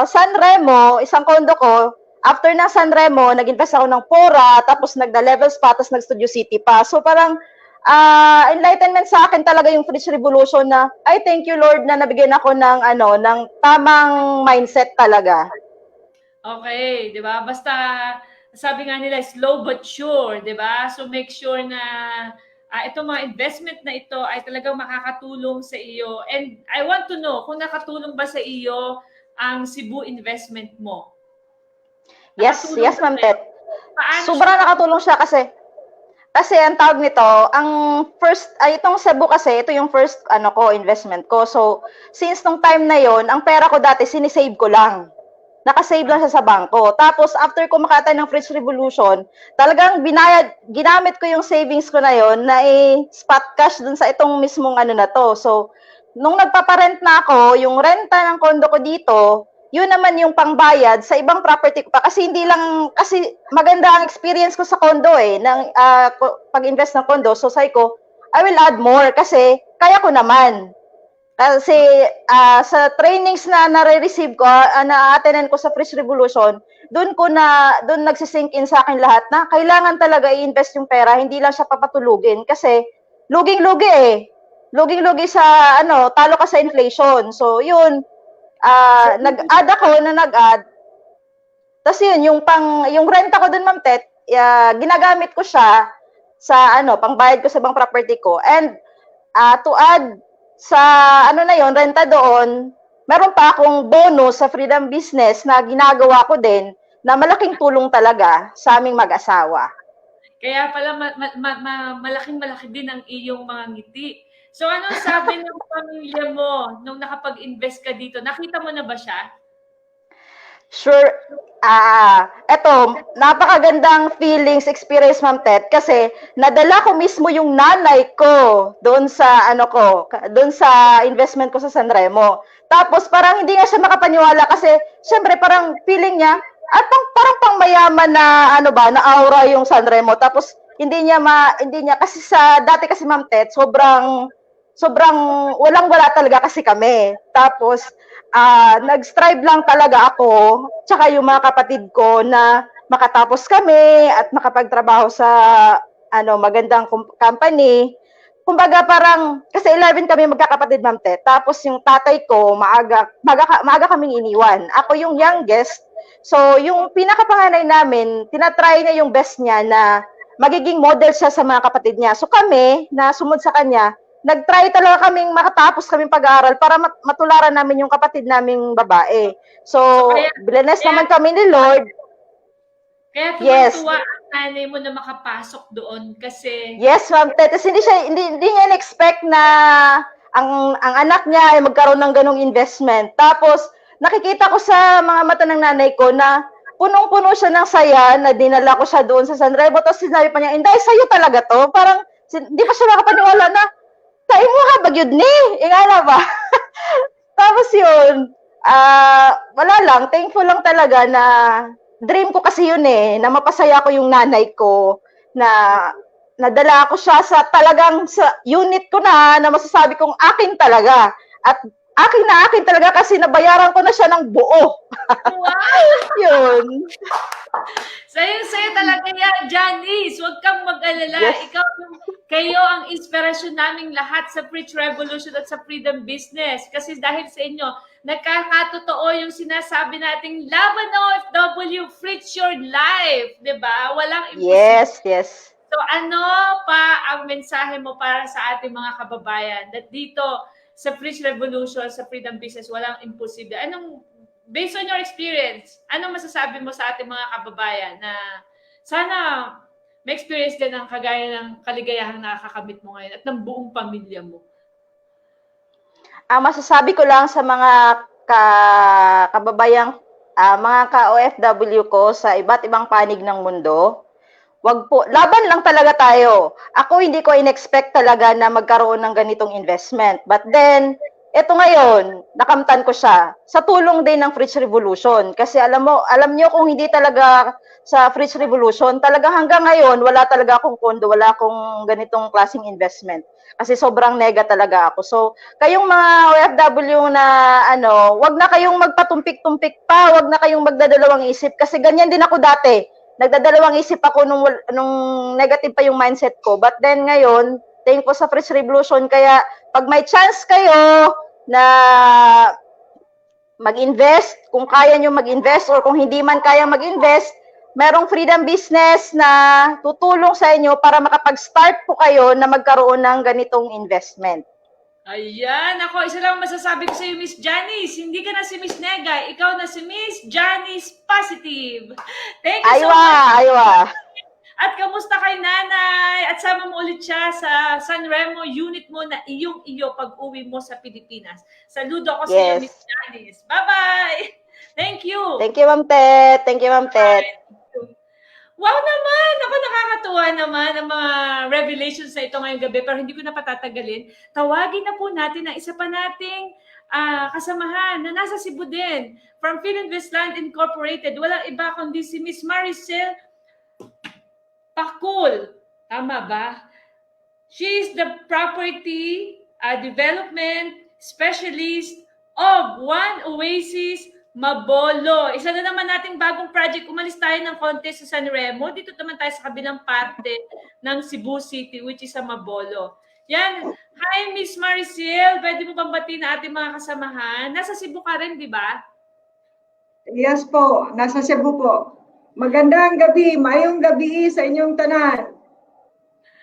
San Remo, isang kondo ko, after ng San Remo, nag-invest ako ng Pora, tapos nagda-levels pa, tapos nag-Studio City pa. So parang enlightenment sa akin talaga yung French Revolution na, I thank you Lord na nabigyan ako ng tamang mindset talaga. Okay, 'di ba? Basta sabi nga nila slow but sure, 'di ba? So make sure na itong mga investment na ito ay talagang makakatulong sa iyo. And I want to know kung nakatulong ba sa iyo ang Cebu investment mo? Yes, Ma'am Tet. Sobrang nakatulong siya kasi ang tawag nito, itong Cebu kasi, ito yung first investment ko. So, since nung time na yon, ang pera ko dati, sinisave ko lang. Nakasave lang siya sa bangko. Tapos, after ko makatay ng French Revolution, talagang ginamit ko yung savings ko na yon na spot cash dun sa itong mismong na to. So, nung nagpaparent na ako, yung renta ng kondo ko dito, yun naman yung pangbayad sa ibang property ko pa kasi maganda ang experience ko sa condo pag-invest ng condo. So sabi ko, I will add more kasi kaya ko naman. Kasi sa trainings na nare-receive ko, na-attendan ko sa First Revolution, doon nagsisink in sa akin lahat na kailangan talaga i-invest yung pera, hindi lang siya papatulugin kasi luging-lugi Luging-lugi sa talo ka sa inflation. So yun, nag-add ako na nag-add. Tapos yun, yung renta ko dun, Ma'am Tet, ginagamit ko siya sa pangbayad ko sa ibang property ko. And to add sa renta doon, meron pa akong bonus sa Freedom Business na ginagawa ko din na malaking tulong talaga sa aming mag-asawa. Kaya pala malaking-malaki din ang iyong mga ngiti. So anong sabi ng pamilya mo nung nakapag-invest ka dito? Nakita mo na ba siya? Sure. Eto, napakagandang feelings, experience, Ma'am Tet, kasi nadala ko mismo yung nanay ko doon sa doon sa investment ko sa Sanremo. Tapos parang hindi nga siya makapaniwala kasi syempre parang feeling niya at parang pangmayaman na na aura yung Sanremo. Tapos hindi niya kasi dati kasi, Ma'am Tet, sobrang walang-wala talaga kasi kami. Tapos, nag-strive lang talaga ako, tsaka yung mga kapatid ko na makatapos kami at makapagtrabaho sa magandang company. Kumbaga parang, kasi 11 kami magkakapatid, Ma'am Tet. Tapos yung tatay ko, maaga kaming iniwan. Ako yung youngest. So, yung pinakapanganay namin, tinatry niya yung best niya na magiging model siya sa mga kapatid niya. So kami, na sumunod sa kanya, nag-try talaga kaming makatapos kaming pag-aaral para matularan namin yung kapatid naming babae. So blessed naman kami ni Lord. Kaya tuwa ang nanay mo na makapasok doon kasi... Yes, Ma'am Tet. Kasi hindi niya in-expect na ang anak niya ay magkaroon ng ganong investment. Tapos nakikita ko sa mga mata ng nanay ko na punong-puno siya ng saya na dinala ko siya doon sa San Remo. Tapos sinabi pa niya, Inday, sa'yo talaga to. Parang hindi pa siya makapaniwala na tayo mo ha, bagyod ni. Ingala ba? Tapos yun, wala lang, thankful lang talaga na dream ko kasi yun na mapasaya ko yung nanay ko, na nadala ko siya sa talagang sa unit ko na masasabi kong akin talaga. At akin talaga kasi nabayaran ko na siya ng buo. Wow! Yun. Sa'yo talaga yan, Janice. Huwag kang mag-alala. Yes. Kayo ang inspirasyon naming lahat sa Preach Revolution at sa Freedom Business. Kasi dahil sa inyo, nagkakatotoo yung sinasabi nating laban ng OFW, Preach Your Life. Diba? Walang imposible. Yes. So ano pa ang mensahe mo para sa ating mga kababayan? That dito sa Preach Revolution, sa Freedom Business, walang imposible. Based on your experience, anong masasabi mo sa ating mga kababayan na sana may experience din ang kagaya ng kaligayahang nakakakamit mo ngayon at ng buong pamilya mo? Ang masasabi ko lang sa mga kababayang, mga ka-OFW ko sa iba't ibang panig ng mundo, wag po, laban lang talaga tayo. Ako hindi ko in-expect talaga na magkaroon ng ganitong investment. But then, eto ngayon, nakamtan ko siya sa tulong din ng Fridge Revolution. Kasi alam niyo kung hindi talaga sa Fridge Revolution, talaga hanggang ngayon, wala talaga akong pondo, wala akong ganitong klaseng investment. Kasi sobrang nega talaga ako. So, kayong mga OFW na wag na kayong magpatumpik-tumpik pa, wag na kayong magdadalawang isip. Kasi ganyan din ako dati. Nagdadalawang isip ako nung negative pa yung mindset ko. But then ngayon, thankful sa Fridge Revolution, kaya pag may chance kayo na mag-invest, kung kaya nyo mag-invest or kung hindi man kaya mag-invest, merong freedom business na tutulong sa inyo para makapag-start po kayo na magkaroon ng ganitong investment. Ayan, ako, isa lang masasabi ko sa iyo, Miss Janice. Hindi ka na si Miss Nega, ikaw na si Miss Janice Positive. Thank you so much. Aywa. At kamusta kay nanay? At sama mo ulit siya sa San Remo unit mo na iyo pag-uwi mo sa Pilipinas. Saludo ako sa iyo, Miss Janice. Bye-bye! Thank you! Thank you, Ma'am Tet. Wow naman! Ako, nakakatuwa naman ang mga revelations na ito ngayong gabi, pero hindi ko na patatagalin. Tawagin na po natin ang isa pa nating kasamahan na nasa Cebu din, from Philinvestland Incorporated. Walang iba kundi si Miss Maricel Pakul. Tama ba? She is the property development specialist of One Oasis Mabolo. Isa na naman nating bagong project. Umalis tayo ng konti sa San Remo. Dito naman tayo sa kabilang parte ng Cebu City, which is sa Mabolo. Yan. Hi, Miss Maricel. Pwede mo bang batiin na ating mga kasamahan? Nasa Cebu ka rin, di ba? Yes po. Nasa Cebu po. Magandang gabi, mayong gabi sa inyong tanan.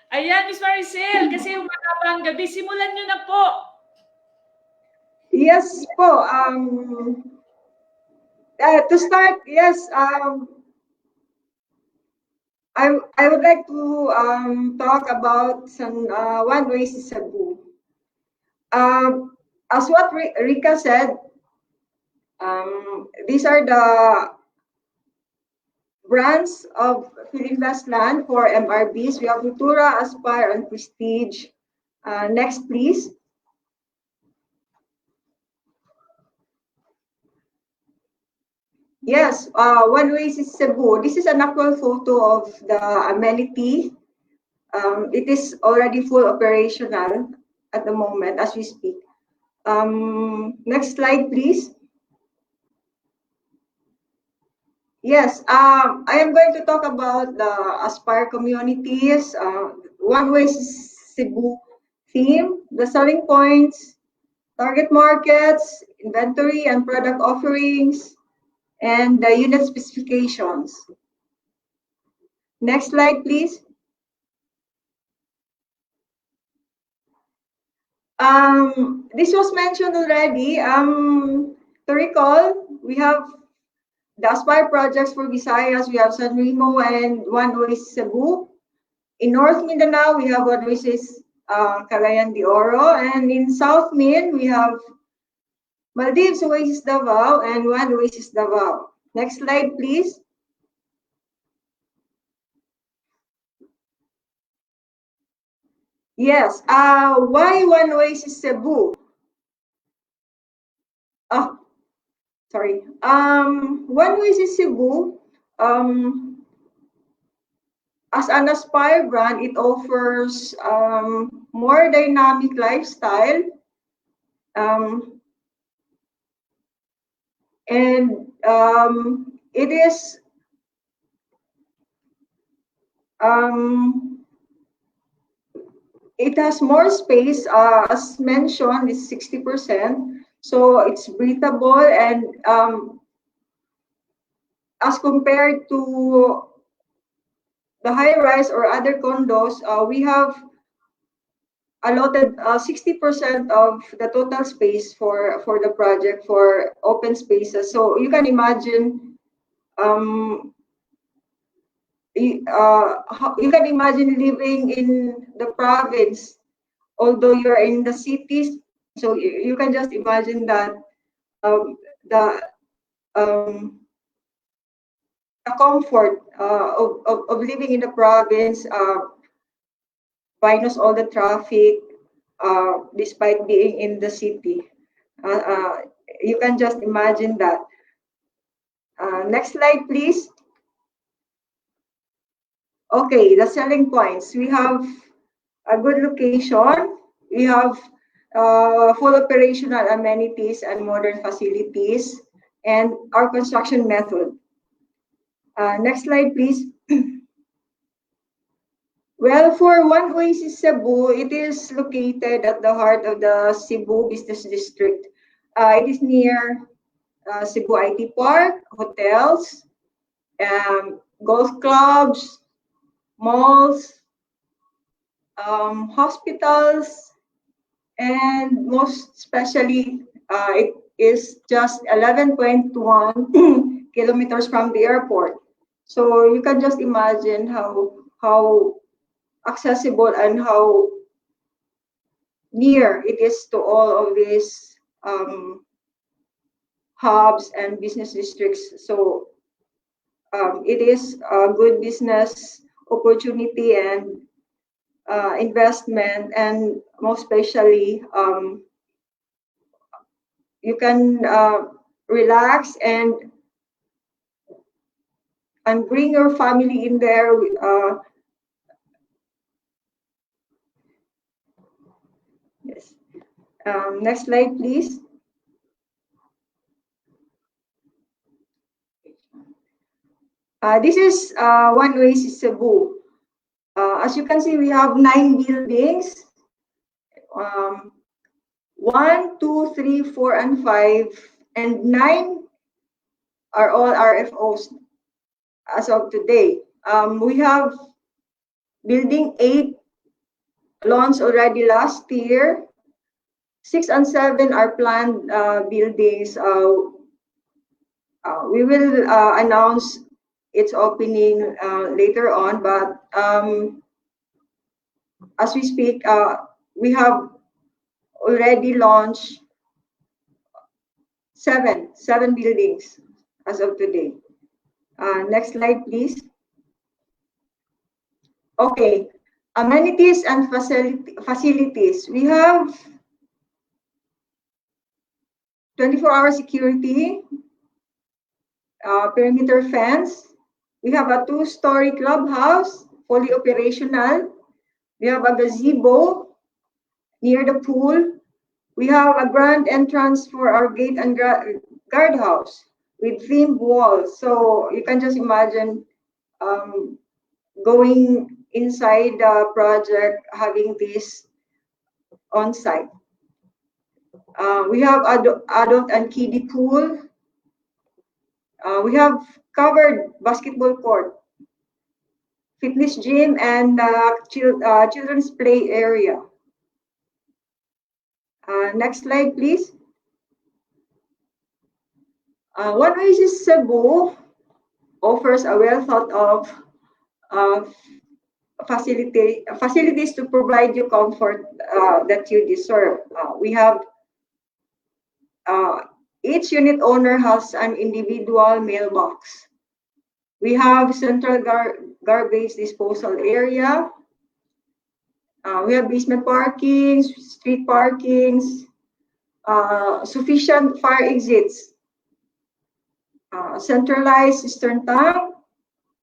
Ayan, Miss Maricel, kasi umakabang gabi, simulan nyo na po. Yes po. To start, yes, I would like to talk about some One Oasis Cebu. As what Rika said, these are the brands of Philinvestland for MRBs. We have Futura, Aspire, and Prestige. Next, please. Yes, One Oasis Cebu. This is an actual photo of the amenity. It is already full operational at the moment as we speak. Next slide, please. Yes, I am going to talk about the Aspire communities, One Oasis Cebu theme, the selling points, target markets, inventory and product offerings, and the unit specifications. Next slide, please. This was mentioned already. To recall, we have the Aspire projects for Visayas. We have San Remo and One Oasis Cebu. In North Mindanao, we have One Oasis Cagayan de Oro. And in South Min, we have Maldives Oasis Davao and One Oasis Davao. Next slide, please. Yes, why One Oasis Cebu? Oh, sorry. One Oasis Cebu, as an Aspire brand, it offers more dynamic lifestyle, And it is it has more space, as mentioned, it's 60%. So it's breathable, and as compared to the high rise or other condos, we have allotted 60% of the total space for the project for open spaces. So you can imagine, you can imagine living in the province, although you're in the cities. So you can just imagine that the the comfort of living in the province, minus all the traffic, despite being in the city. You can just imagine that. Next slide, please. Okay, the selling points. We have a good location. We have full operational amenities and modern facilities, and our construction method. Next slide, please. Well, for One Oasis Cebu, it is located at the heart of the Cebu Business District. It is near Cebu IT Park, hotels, golf clubs, malls, hospitals, and most especially, it is just 11.1 kilometers from the airport. So you can just imagine how accessible and how near it is to all of these hubs and business districts. So it is a good business opportunity and investment, and most especially, you can relax and bring your family in there. Yes. Next slide, please. This is One Oasis Cebu. As you can see, we have 9 buildings. 1, 2, 3, 4, and 5, and 9 are all RFOs as of today. We have building 8 launched already last year. 6 and 7 are planned buildings. We will announce its opening later on, but as we speak, we have already launched 7 buildings as of today. Next slide, please. Okay, amenities and facilities. We have 24-hour security, perimeter fence. We have a 2-story clubhouse, fully operational. We have a gazebo near the pool. We have a grand entrance for our gate and guardhouse with themed walls. So you can just imagine going inside the project, having this on site. We have adult and kiddie pool. We have covered basketball court, fitness gym, and children's play area. Next slide, please. One Oasis Cebu offers a well thought of facilities to provide you comfort that you deserve. We have each unit owner has an individual mailbox. We have central garbage disposal area. We have basement parkings, street parkings, sufficient fire exits, centralized cistern tank,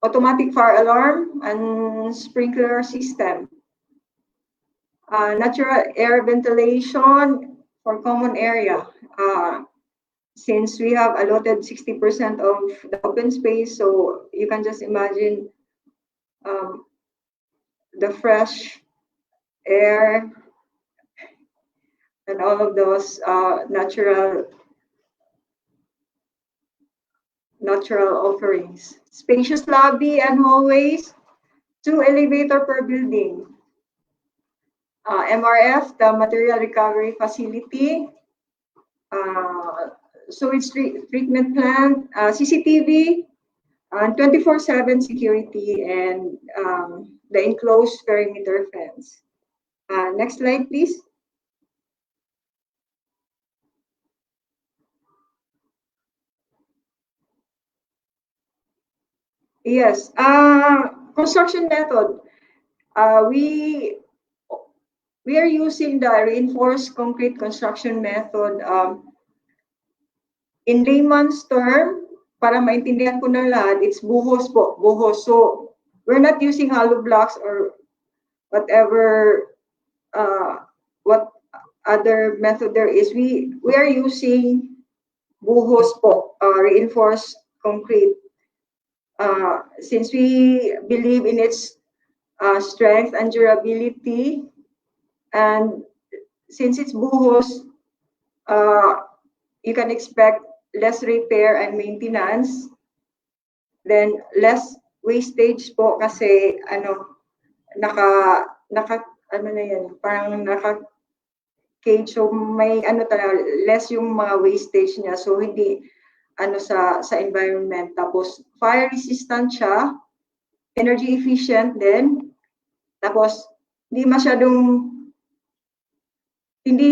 automatic fire alarm, and sprinkler system. Natural air ventilation for common area. since we have allotted 60% of the open space, so you can just imagine the fresh air and all of those natural offerings. Spacious lobby and hallways, 2 elevator per building. MRF, the material recovery facility, sewage treatment plant, CCTV, 24/7 security, and the enclosed perimeter fence. Next slide, please. Yes, construction method. We are using the reinforced concrete construction method. In layman's term, para maintindihan ko ng lahat, it's buhos po, buhos. So we're not using hollow blocks or whatever what other method there is. We are using buhos po, reinforced concrete. Since we believe in its strength and durability, and since it's buhos, you can expect less repair and maintenance, then less wastage po kasi ano na yan, parang cage, so may talaga less yung mga wastage niya, so hindi sa environment. Tapos fire resistant siya, energy efficient din, tapos hindi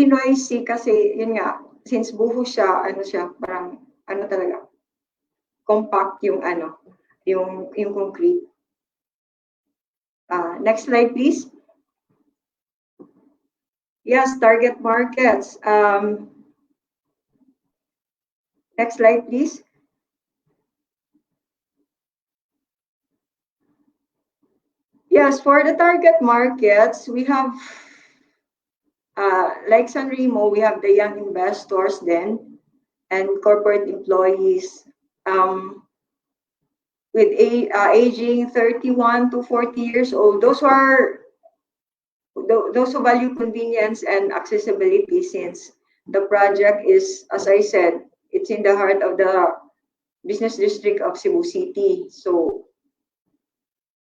noisy kasi yun nga, since buho siya, parang talaga, compact yung yung concrete. Next slide, please. Yes, target markets. Next slide, please. Yes, for the target markets, we have like San Remo, we have the young investors then and corporate employees with aging 31 to 40 years old. Those who value convenience and accessibility, since the project is, as I said, it's in the heart of the business district of Cebu City. So,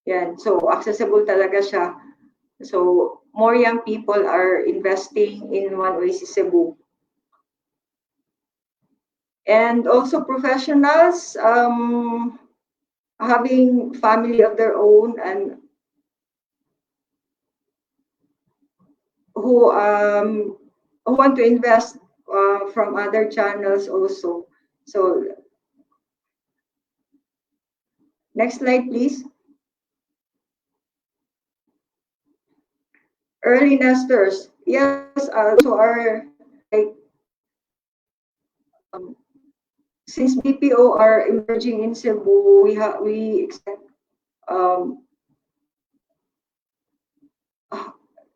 yan. So, accessible talaga siya. So, more young people are investing in One Oasis Cebu. And also professionals having family of their own and who want to invest from other channels also. So, next slide, please. Early nesters, yes, also are like since BPO are emerging in Cebu, we expect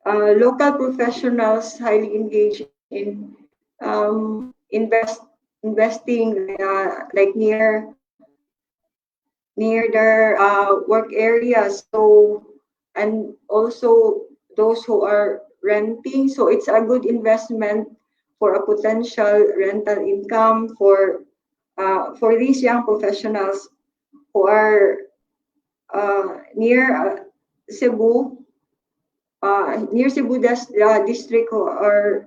local professionals highly engaged in investing like near their work areas. So, and also those who are renting, so it's a good investment for a potential rental income for these young professionals who are near Cebu, district, who are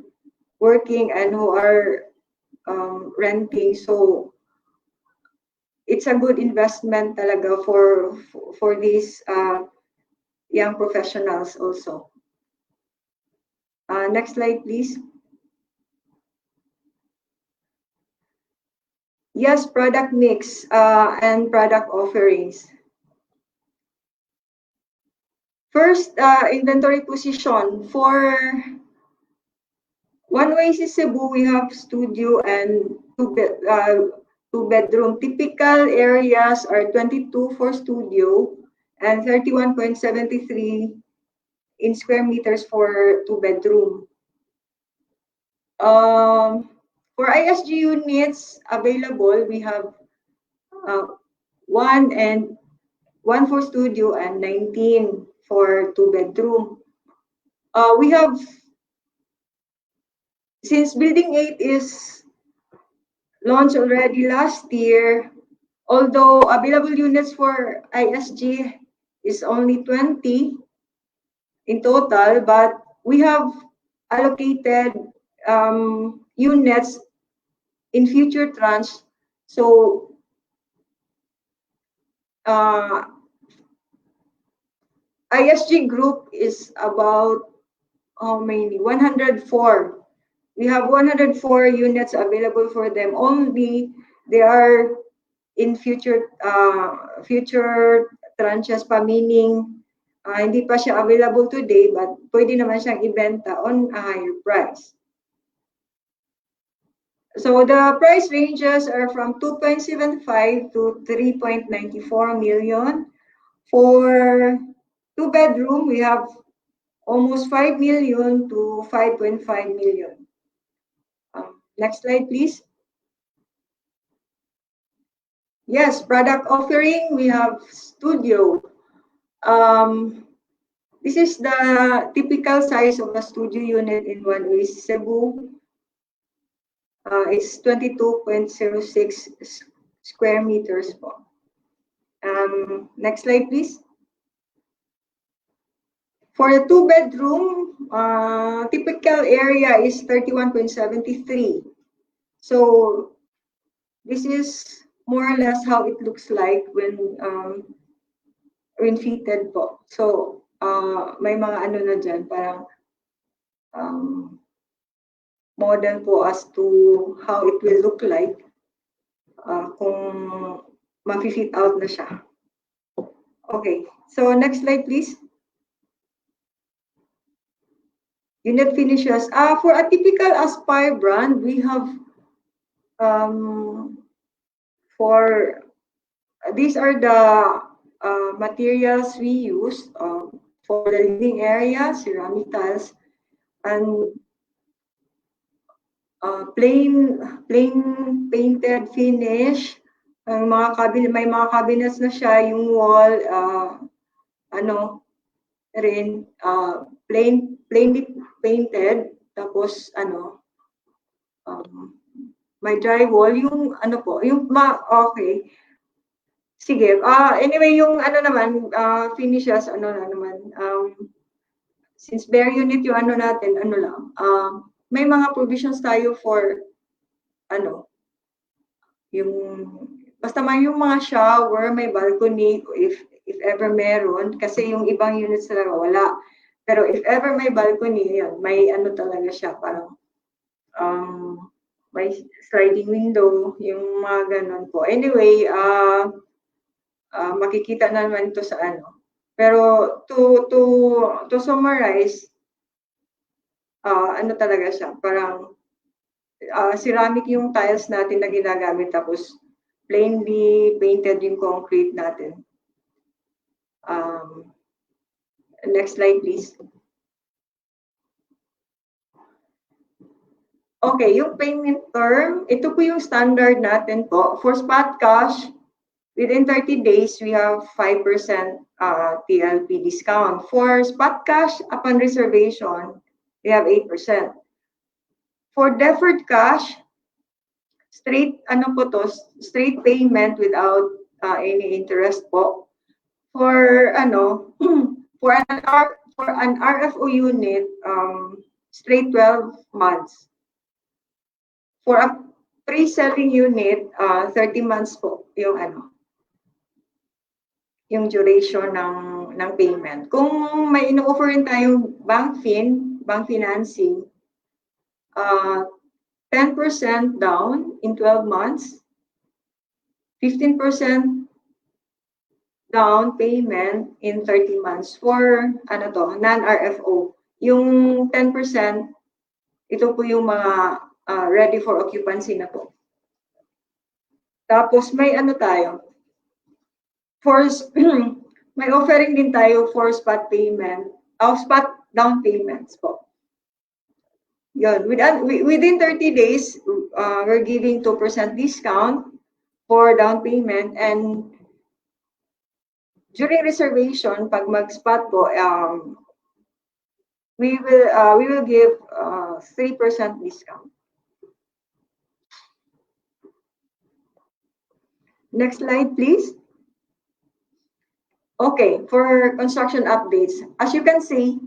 working and who are renting. So it's a good investment talaga for these young professionals also. Next slide, please. Yes, product mix and product offerings. First, inventory position. For One Oasis Cebu, we have studio and two bedroom. Typical areas are 22 for studio and 31.73 in square meters for 2 bedroom. For ISG units available, we have one for studio and 19 for 2-bedroom. We have, since Building 8 is launched already last year, although available units for ISG is only 20 in total, but we have allocated units in future tranche. So ISG group is about how many? 104. We have 104 units available for them. Only they are in future tranches pa, meaning hindi pa siya available today, but pwede naman siyang ibenta on a higher price. So the price ranges are from 2.75 to 3.94 million. For 2-bedroom, we have almost 5 million to 5.5 million. Next slide, please. Yes, product offering, we have studio. This is the typical size of a studio unit in One East Cebu. It's 22.06 square meters. Next slide, please. For the 2-bedroom, typical area is 31.73. So this is more or less how it looks like when fitted po. So may mga ano na dyan, parang model po as to how it will look like kung ma-fit out na siya. Okay, so next slide please. Unit finishes. For a typical Aspire brand, we have these are the materials we use for the living area, ceramic tiles, and plain painted finish. Ang may mga cabinets na siya, yung wall, plainly painted, tapos may drywall, yung okay. Sige, anyway, yung finishes, since bare unit yung natin, may mga provisions tayo for, basta may yung mga shower, may balcony, if ever meron, kasi yung ibang units talaga wala. Pero if ever may balcony, yun, may talaga siya, parang, may sliding window, yung mga ganon po. Anyway, makikita na naman ito sa Pero to summarize, talaga siya, parang ceramic yung tiles natin na ginagamit, tapos plainly painted yung concrete natin. Next slide, please. Okay, yung payment term, ito po yung standard natin po. For spot cash, within 30 days, we have 5% TLP discount. For spot cash, upon reservation, we have 8%. For deferred cash, straight payment without any interest po. For for an RFO unit, straight 12 months. For a pre-selling unit, 30 months po yung yung duration ng payment. Kung may ino-offer rin tayong bank financing, 10% down in 12 months, 15% down payment in 30 months for non-RFO. Yung 10%, ito po yung mga ready for occupancy na po. Tapos may tayo. May offering din tayo for spot payment, spot down payments po. Yun, within 30 days, we're giving 2% discount for down payment, and during reservation, pag mag-spot po, we will give 3% discount. Next slide, please. Okay, for construction updates, as you can see,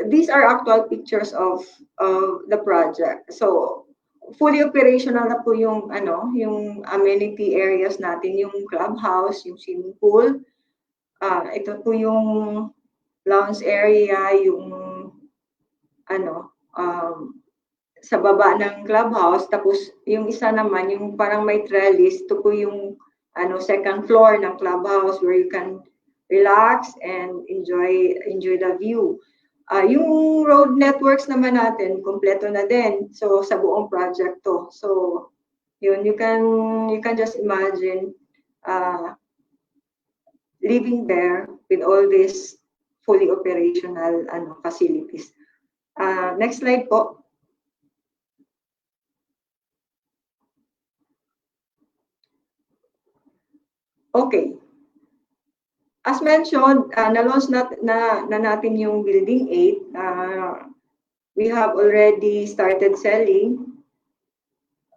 these are actual pictures of the project. So fully operational na po yung yung amenity areas natin, yung clubhouse, yung swimming pool. Ito po yung lounge area, yung sa baba ng clubhouse, tapos yung isa naman yung parang may trellis, ito po yung second floor ng clubhouse where you can relax and enjoy the view. Yung road networks naman natin kompleto na din, so sa buong project to. So yun, you can just imagine living there with all these fully operational facilities. Next slide po. Okay. As mentioned, na-launch na natin yung Building 8. We have already started selling.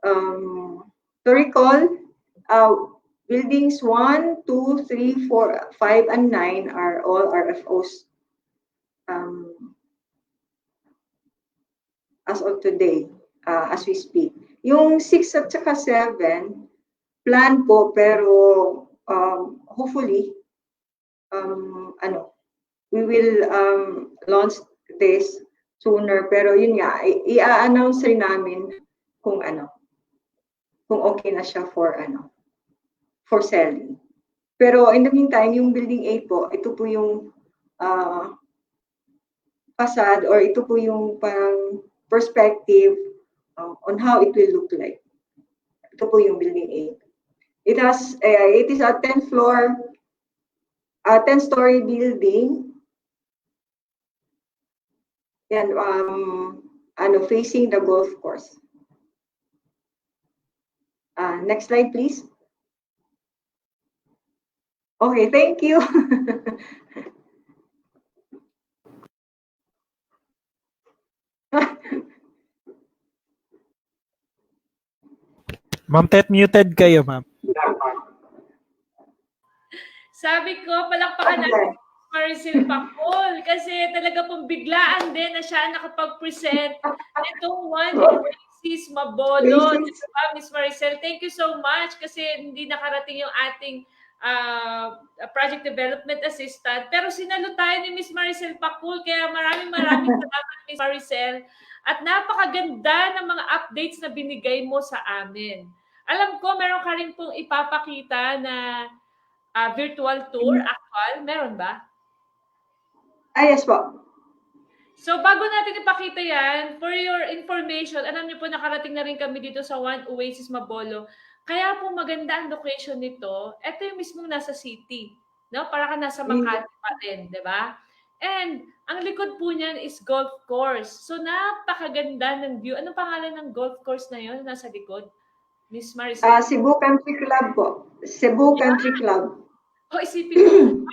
To recall, Buildings 1, 2, 3, 4, 5, and 9 are all RFOs as of today, as we speak. Yung 6 at saka 7, plan po, pero hopefully, we will launch this sooner, pero yun nga, i-announce rin namin kung kung okay na siya for selling. Pero in the meantime, yung Building 8 po, ito po yung facade, or ito po yung parang perspective on how it will look like. Ito po yung Building 8. It is a 10-story building. And facing the golf course. Next slide, please. Okay, thank you. Ma'am Tet, muted kayo, ma'am. Sabi ko, palakpakan natin Maricel Pacol kasi talaga pong biglaan din na siya nakapag-present itong One Oasis Mabolo. Diba, Miss Maricel? Thank you so much kasi hindi nakarating yung ating project development assistant. Pero sinalo tayo ni Miss Maricel Pacol, kaya maraming salamat, Miss Maricel. At napakaganda ng mga updates na binigay mo sa amin. Alam ko, meron ka rin pong ipapakita na virtual tour actual. Meron ba? Yes po. So, bago natin ipakita yan, for your information, alam niyo po, nakarating na rin kami dito sa One Oasis Mabolo. Kaya po maganda ang location nito. Ito yung mismong nasa city. No? Para ka nasa Makati pa din, di ba? And ang likod po niyan is golf course. So, napakaganda ng view. Anong pangalan ng golf course na yun nasa likod? Miss Maricel? Cebu Country Club po. Cebu Country Club. Isipin mo,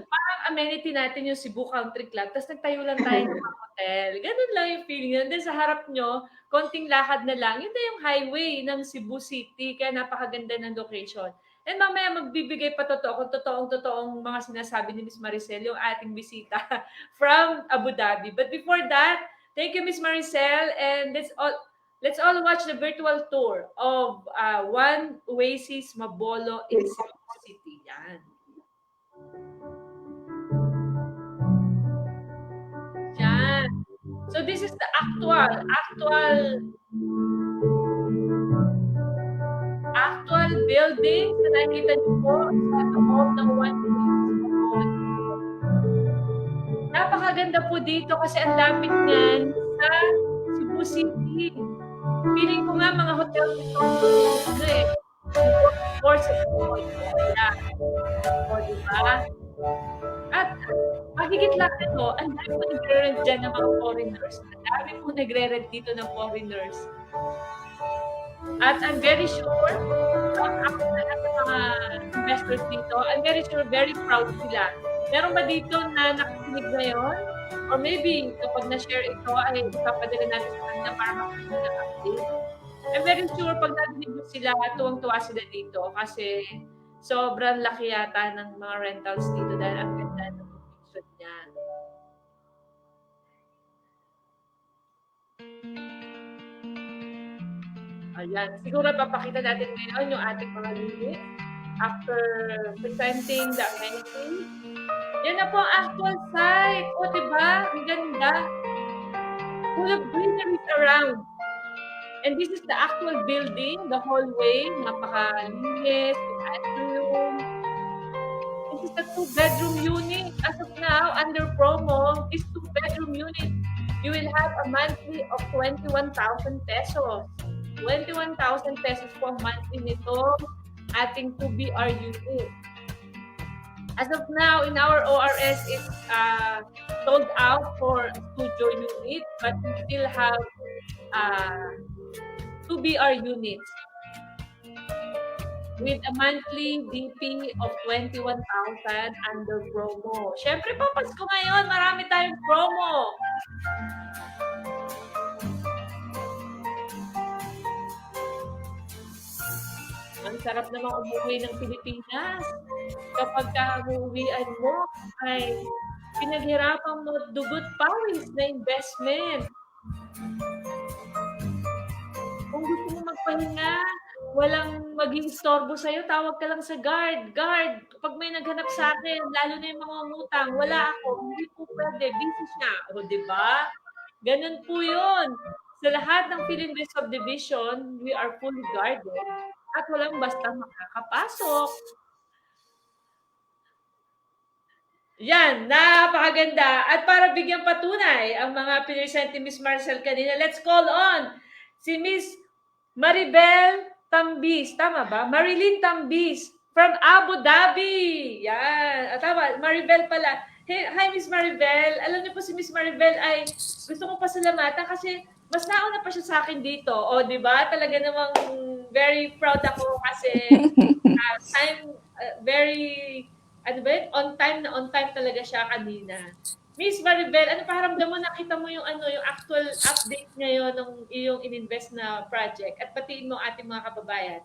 parang amenity natin yung Cebu Country Club, tapos nagtayo lang tayo ng mga hotel. Ganun lang yung feeling yun. Then sa harap nyo, konting lakad na lang. Yun na yung highway ng Cebu City, kaya napakaganda ng location. And mamaya magbibigay pa kung totoong mga sinasabi ni Miss Maricel, yung ating bisita from Abu Dhabi. But before that, thank you Miss Maricel, and let's all watch the virtual tour of One Oasis Mabolo in Cebu City. Yan. Yan. So this is the actual building na nakikita niyo po sa loob ng One Oasis Mabolo. Napakaganda po dito kasi ang lapit niyan sa Cebu City. Feeling ko nga mga hotel dito or sa Cebu. O, diba? At mahigit lang ito, ang dami po nagre-rent dyan ng mga foreigners. Ang dami po nagre-rent dito ng foreigners. At I'm very sure, ako sa lahat ng mga investors dito, I'm very sure very proud sila. Meron ba dito na nakikinig ngayon? Or maybe kapag na-share ito ay ipapadala natin sa kanila para makakita ng update. I'm very sure pag narinig mo sila, tuwang-tuwa sila dito kasi sobrang laki yata ng mga rentals dito dahil ang ganda ng location niya. Ayan. Siguro papakita natin ngayon yung ating mga unit after presenting the amenities. Yan na po ang actual site. O, diba? Ang ganda. Full of greeneries around. And this is the actual building, the hallway. Napakalinis, yung atrium. This is the 2-bedroom unit. As of now, under promo, this 2-bedroom unit, you will have a monthly of 21,000 pesos. 21,000 pesos po ang monthly nito ating 2BR unit. As of now, in our ORS, it's sold out for studio unit, but we still have 2BR units with a monthly DP of 21,000 under promo. Siyempre po, Pasko ngayon, marami tayong promo. Ang sarap namang umuwi ng Pilipinas. Kapag uuwian mo, ay pinaghirapan mo dugot pawis na investment. Kung gusto mo magpahinga, walang maging istorbo sa'yo, tawag ka lang sa guard. Guard, kapag may naghanap sa akin, lalo na yung mga ngutang, wala ako, hindi po pwede, busy siya. O, diba? Ganun po yun. Sa lahat ng Philippine subdivision, we are fully guarded at walang basta makakapasok. Yan, napakaganda. At para bigyan patunay ang mga pinisente Miss Marcel kanina, let's call on si Miss Maribel Tambis. Tama ba? Marilyn Tambis from Abu Dhabi. Yan. Tama, Maribel pala. Hey, hi, Miss Maribel. Alam niyo po si Miss Maribel ay gusto ko pasalamatan kasi mas nauna pa siya sa akin dito. O, di ba? Talaga namang very proud ako kasi very, ano ba yun? On time talaga siya kanina. Miss Maribel, ano pakiramdam mo? Nakita mo yung yung actual update ngayon ng iyong ininvest na project at patiin mo ating mga kababayan.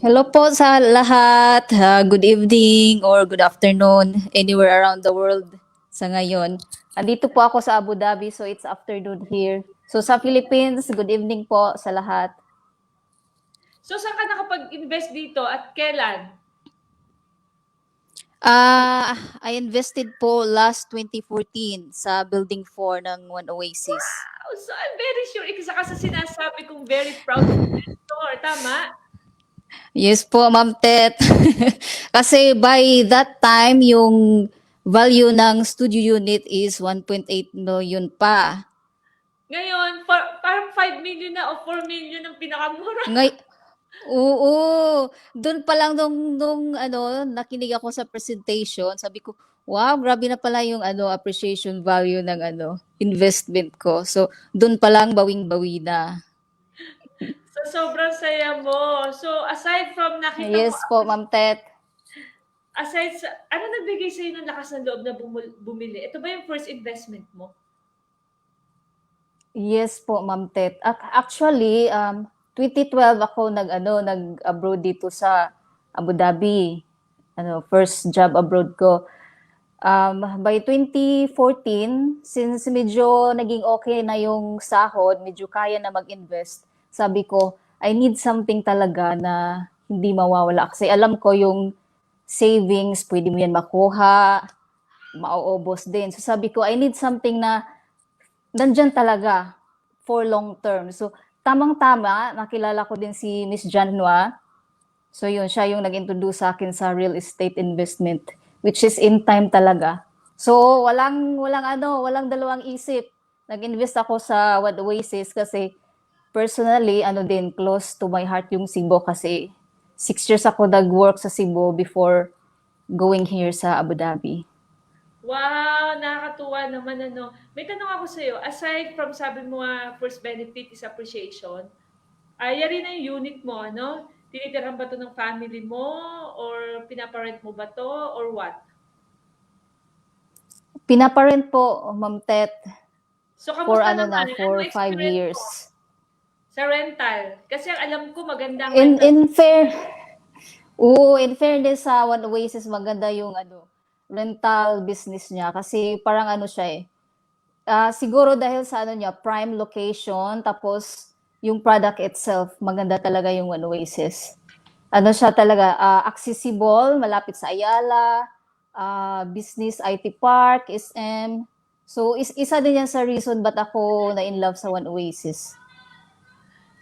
Hello po sa lahat. Good evening or good afternoon anywhere around the world sa ngayon. Andito po ako sa Abu Dhabi, so it's afternoon here. So sa Philippines, good evening po sa lahat. So saan ka nakapag-invest dito at kailan? I invested po last 2014 sa Building 4 ng One Oasis. Wow! So I'm very sure, isa ka sa sinasabi kong very proud investor. Tama? Yes po, Ma'am Tet. Kasi by that time, yung value ng studio unit is 1.8 million pa. Ngayon, parang 5 million na o 4 million ang pinakamura. Oo, doon pa lang nung nakinig ako sa presentation, sabi ko, wow, grabe na pala yung appreciation value ng investment ko. So, doon pa lang bawing-bawi na. So, sobrang saya mo. So, aside from nakita mo... Yes po, Ma'am Tet. Aside sa... Ano nagbigay sa'yo ng lakas ng loob na bumili? Ito ba yung first investment mo? Yes po, Ma'am Tet. Actually, 2012 ako nag-abroad dito sa Abu Dhabi. First job abroad ko. By 2014, since medyo naging okay na yung sahod, medyo kaya na mag-invest, sabi ko, I need something talaga na hindi mawawala. Kasi alam ko yung savings, pwede mo yan makuha, mauubos din. So sabi ko, I need something na nandyan talaga for long term. So tamang-tama, nakilala ko din si Miss Janwa. So yun, siya yung nag-introduce sa akin sa real estate investment, which is in time talaga. So walang dalawang isip. Nag-invest ako sa One Oasis kasi personally, close to my heart yung Cebu kasi 6 years ako nag-work sa Cebu before going here sa Abu Dhabi. Wow, nakakatuwa naman ano. May tanong ako sa iyo, aside from sabi mo first benefit is appreciation, yari na yung unit mo, ano? Tinitirhan ba to ng family mo or pinaparent mo ba to or what? Pinaparent po, Ma'am Tet, So for kamusta ano naman? na, Ano for 5 experience years. mo sa rental? Kasi ang alam ko maganda ang In rental. in fairness sa One Oasis, maganda yung rental business niya kasi parang ano siya eh. Siguro dahil sa ano niya, prime location, tapos yung product itself, maganda talaga yung One Oasis. Ano siya talaga, accessible, malapit sa Ayala, business IT Park, SM. So, isa din yan sa reason ba't ako na in love sa One Oasis.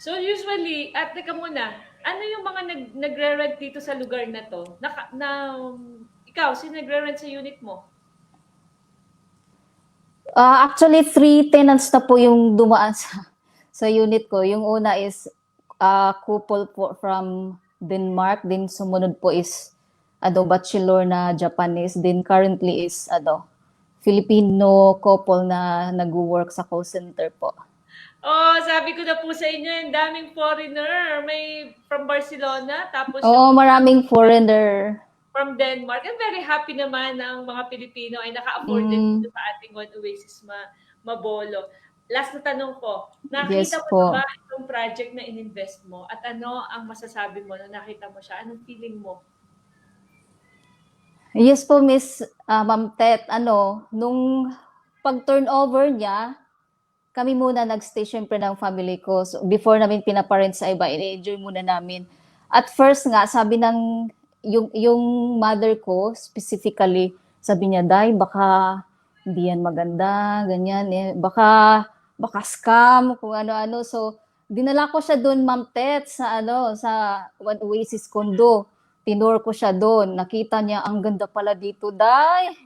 So usually, teka muna, ano yung mga nagre-rent dito sa lugar na to? Ikaw, sino nagre-rent sa unit mo? Actually, 3 tenants na po yung dumaan sa unit ko. Yung una is couple po from Denmark, then sumunod po is bachelor na Japanese, then currently is Filipino couple na nag-work sa call center po. Oh, sabi ko na po sa inyo, yung daming foreigner. May from Barcelona, tapos Oo, maraming foreigner. from Denmark. I'm very happy naman na ang mga Pilipino ay naka-afford din dito sa ating One Oasis Mabolo. Last na tanong ko, nakita Yes mo po. na ba itong project na ininvest mo? At ano ang masasabi mo na nakita mo siya? Anong feeling mo? Yes po, Miss Ma'am Tet. Nung pag-turnover niya, kami muna nag-stay syempre ng family ko. So, before namin pinaparent sa iba, i-enjoy muna namin. At first nga, sabi ng yung mother ko specifically, sabi niya, Day, baka hindi yan maganda, ganyan. Baka scam, kung ano-ano. So, dinala ko siya doon, Ma'am Tet, sa One Oasis condo. Tinur ko siya doon. Nakita niya, ang ganda pala dito, Day.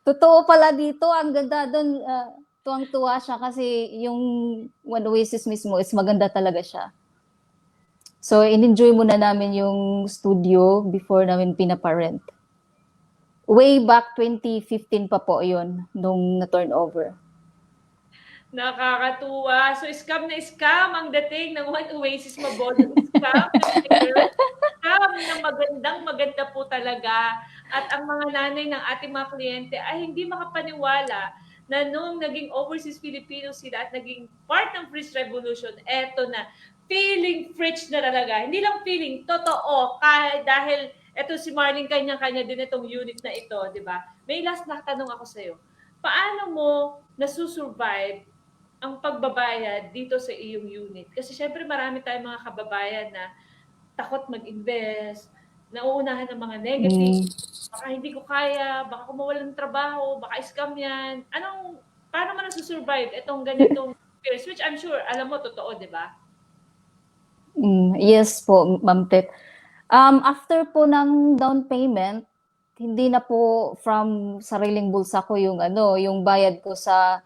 Totoo pala dito, ang ganda doon. Tuwang-tuwa siya kasi yung One Oasis mismo is maganda talaga siya. So, in-enjoy muna namin yung studio before namin pinaparent. Way back 2015 pa po yun, nung na-turnover. Nakakatuwa. So, scam na scam ang dating ng One Oasis Mabolo. Scam na maganda po talaga. At ang mga nanay ng ating mga kliyente ay hindi makapaniwala na nung naging overseas Filipino sila at naging part ng Fridge Revolution, eto na, feeling fridge na talaga. Hindi lang feeling, totoo. Dahil eto si Marlene, kanya-kanya din itong unit na ito, di ba? May last na tanong ako sa'yo. Paano mo nasusurvive ang pagbabayad dito sa iyong unit? Kasi syempre marami tayong mga kababayan na takot mag-invest, nauunahan ng mga negative, baka hindi ko kaya, baka ko mawalan ng trabaho, baka scam yan. Paano mo nasusurvive itong ganitong fears? Which I'm sure, alam mo, totoo, di ba? Yes po, Ma'am Tet. After po ng down payment, hindi na po from sariling bulsa ko yung bayad ko sa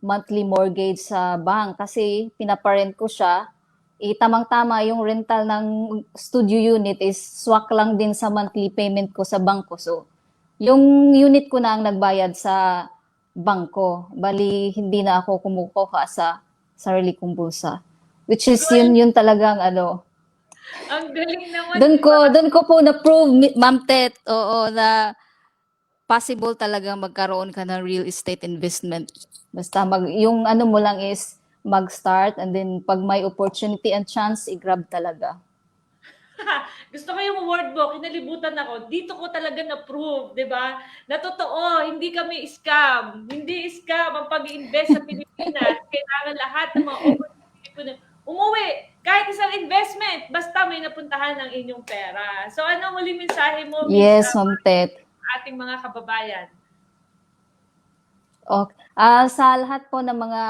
monthly mortgage sa bank kasi pinaparent ko siya. Tamang-tama yung rental ng studio unit is swak lang din sa monthly payment ko sa bangko. So, yung unit ko na ang nagbayad sa bangko. Bali, hindi na ako kumukuha sa sarili kong bulsa. Which is yun talagang Ang galing naman. Doon ko po na-prove, Ma'am Tet, na possible talaga magkaroon ka ng real estate investment. Basta yung mo lang is mag-start and then pag may opportunity and chance, i-grab talaga. Gusto ko yung award mo, kinalibutan ako. Dito ko talaga na-prove, di ba? Na totoo, hindi kami scam. Hindi scam ang pag-invest sa Pilipinas. Kailangan lahat ng mga overseas Pilipino umuwi. Kahit isang investment, basta may napuntahan ng inyong pera. So, ano huling mensahe mo? Yes, Ma'am Tet. Ating mga kababayan. Okay. Sa lahat po ng mga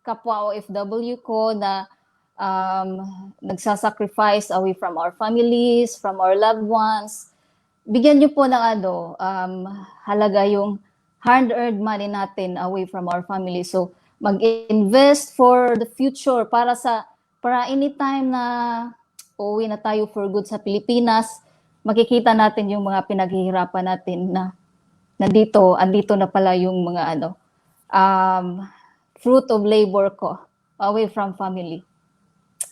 kapwa OFW ko na nagsasacrifice away from our families, from our loved ones, bigyan niyo po ng halaga yung hard-earned money natin away from our family. So, mag-invest for the future para anytime na uuwi na tayo for good sa Pilipinas, makikita natin yung mga pinaghihirapan natin na andito na pala yung mga fruit of labor ko away from family.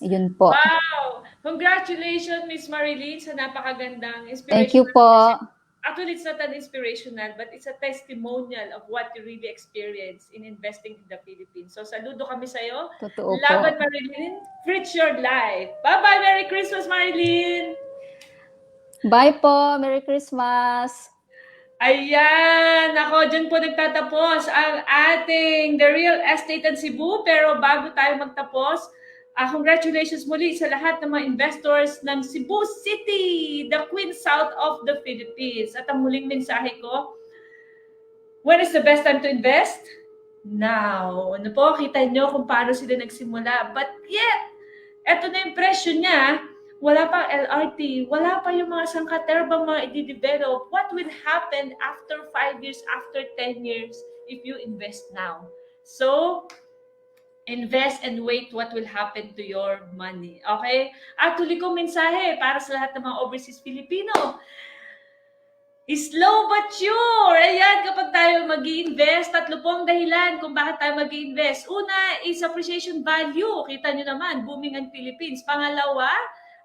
Yun po. Wow! Congratulations, Miss Marilyn, sa napakagandang inspirational. Thank you po. Actually, it's not an inspirational, but it's a testimonial of what you really experienced in investing in the Philippines. So, saludo kami sa'yo. Totoo po. Laban, Marilyn. Rich your life. Bye-bye. Merry Christmas, Marilyn. Bye po. Merry Christmas. Ayan, ako, dyan po nagtatapos ang ating The Real Estate in Cebu. Pero bago tayo magtapos, congratulations muli sa lahat ng mga investors ng Cebu City, the Queen South of the Philippines. At ang muling mensahe ko, when is the best time to invest? Now. Ano po, kita nyo kung paano sila nagsimula. But yet, eto na yung presyo niya. Wala pa LRT, wala pa yung mga sangkaterbang mga i-develop. What will happen after 5 years, after 10 years if you invest now? So, invest and wait what will happen to your money. Okay? At huli kong mensahe para sa lahat ng mga overseas Filipino. Slow but sure. Ayan, kapag tayo mag-i-invest, 3 po ang dahilan kung bakit tayo mag-i-invest. Una is appreciation value. Kita nyo naman, booming ang Philippines. Pangalawa,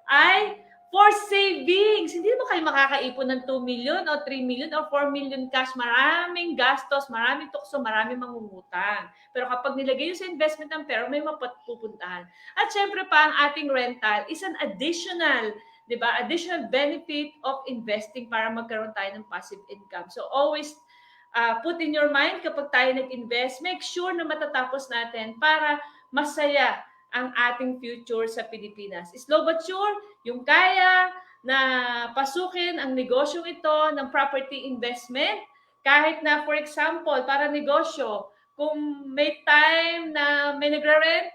ay for savings. Hindi mo kayo makakaipon ng 2 million o 3 million o 4 million cash. Maraming gastos, maraming tukso, maraming mangungutang. Pero kapag nilagay yun sa investment ng pera, may mapupuntahan. At syempre pa, ang ating rental is an additional, di ba? Additional benefit of investing para magkaroon tayo ng passive income. So always put in your mind kapag tayo nag-invest, make sure na matatapos natin para masaya ang ating future sa Pilipinas. Slow but sure, yung kaya na pasukin ang negosyong ito ng property investment, kahit na for example, para negosyo, kung may time na may nagre-rent,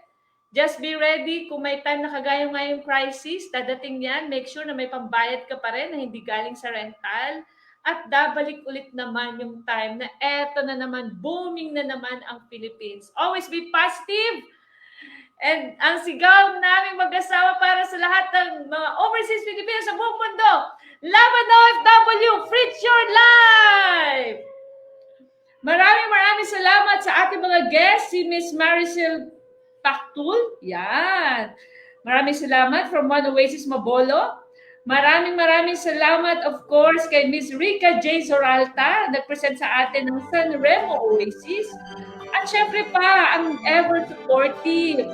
just be ready. Kung may time na kagaya ngayong crisis, dadating yan, make sure na may pambayad ka pa rin na hindi galing sa rental. At babalik ulit naman yung time na eto na naman, booming na naman ang Philippines. Always be positive. And ang sigaw naming mag-asawa para sa lahat ng mga overseas Filipinos sa buong mundo, Laban OFW, Fritz Your Life! Maraming salamat sa ating mga guests, si Miss Maricel Pactul. Yan. Maraming salamat from One Oasis Mabolo. Maraming salamat, of course, kay Miss Rica J. Zoralta, nag-present sa atin ng San Remo Oasis. At syempre pa, ang ever-supportive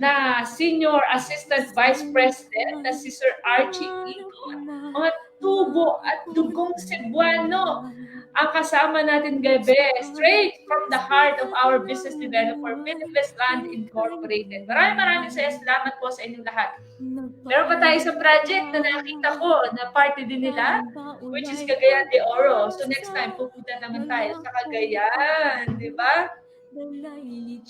na Senior Assistant Vice President na si Sir Archie Ikon. Mga tubo at dugong Cebuano ang kasama natin gabi, straight from the heart of our business developer, Philippines Land Incorporated. Maraming salamat po sa inyong lahat. Meron pa tayo sa project na nakita ko na party din nila, which is Cagayan de Oro. So next time, pupunta naman tayo sa Cagayan, di ba?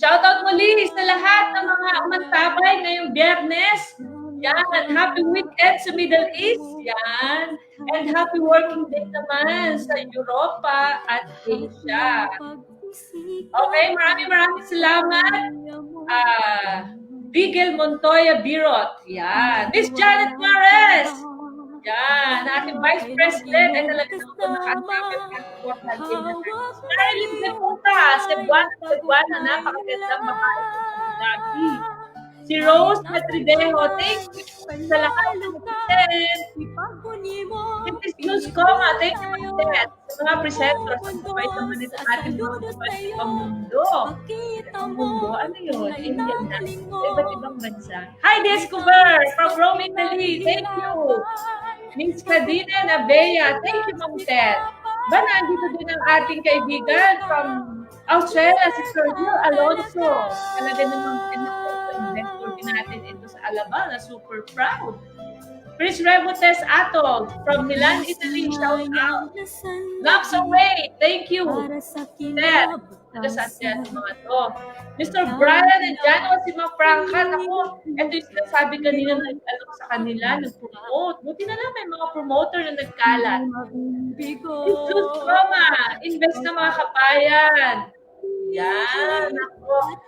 Shoutout muli sa lahat ng mga umantabay ngayong Biyernes. Yan, happy weekend sa Middle East. Yan. And happy working day naman sa Europa at Asia. Okay, maraming salamat. Bigel Montoya Birot. Yan. Miss Janet Mares. Yan, ating Vice President ay talaga naman Marilyn Bepunta, Cebuana, napakagandang babae ng Gabi. Si Rose Matridejo, thank you sa lahat ng present. Si News Coma, thank you sa mga presenters. Sabay naman ito ating mga mundo. Ano yun? Indian na. Iba't ibang bansa. Hi, Discover from Rome, Italy. Thank you. Miss Cadina Nabea, thank you, Ma'am Ted. Nandito din ang ating kaibigan from Australia, si Sergio Alonso. Talaga namang investor din natin ito sa Alabama. Super proud. Chris Revotes Atol from Milan, Italy. Shout out. Loves away. Thank you. Ted. Nagasaat yan mga to. Mr. Brian and Jano, si Ma Franca. Ako, ito yung sinasabi kanina sa kanila, nag-promote. Buti na lang may mga promoter na nagkalat. Jesus Roma, invest na mga kabayan. Yan, ako.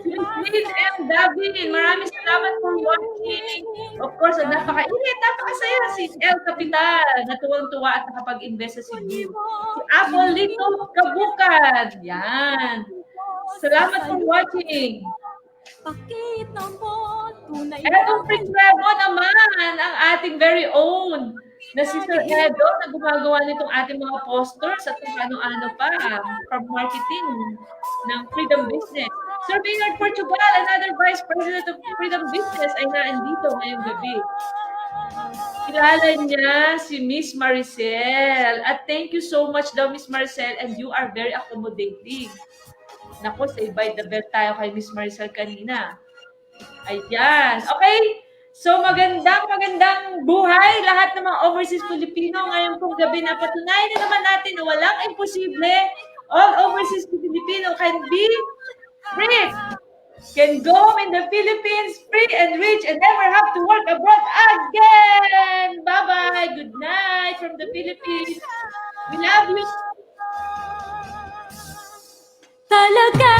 Philippine and Davin, maraming salamat for watching. Of course, napaka-init, napakasaya si El Capital. Natuwang-tuwa at nakapag-invest sa Cebu. Si Apolito Kabukad. Yan. Salamat for watching. Edong Princevo naman, ang ating very own na si Sir Edo na gumagawa nitong ating mga posters at kung ano-ano pa from marketing ng Freedom Business. Sir Maynard Portugal, another Vice President of Freedom Business ay naandito ngayong gabi. Kilala niya si Miss Maricel. At thank you so much daw, Miss Maricel, and you are very accommodating. Naku, say bye the bell tayo kay Miss Maricel kanina. Ayan. Okay. So, magandang buhay lahat ng mga overseas Filipino. Ngayon pong gabi na patunayan na naman natin na walang imposible. All overseas Filipino can be free. Can go home in the Philippines free and rich and never have to work abroad again. Bye-bye. Good night from the Philippines. We love you. Talaga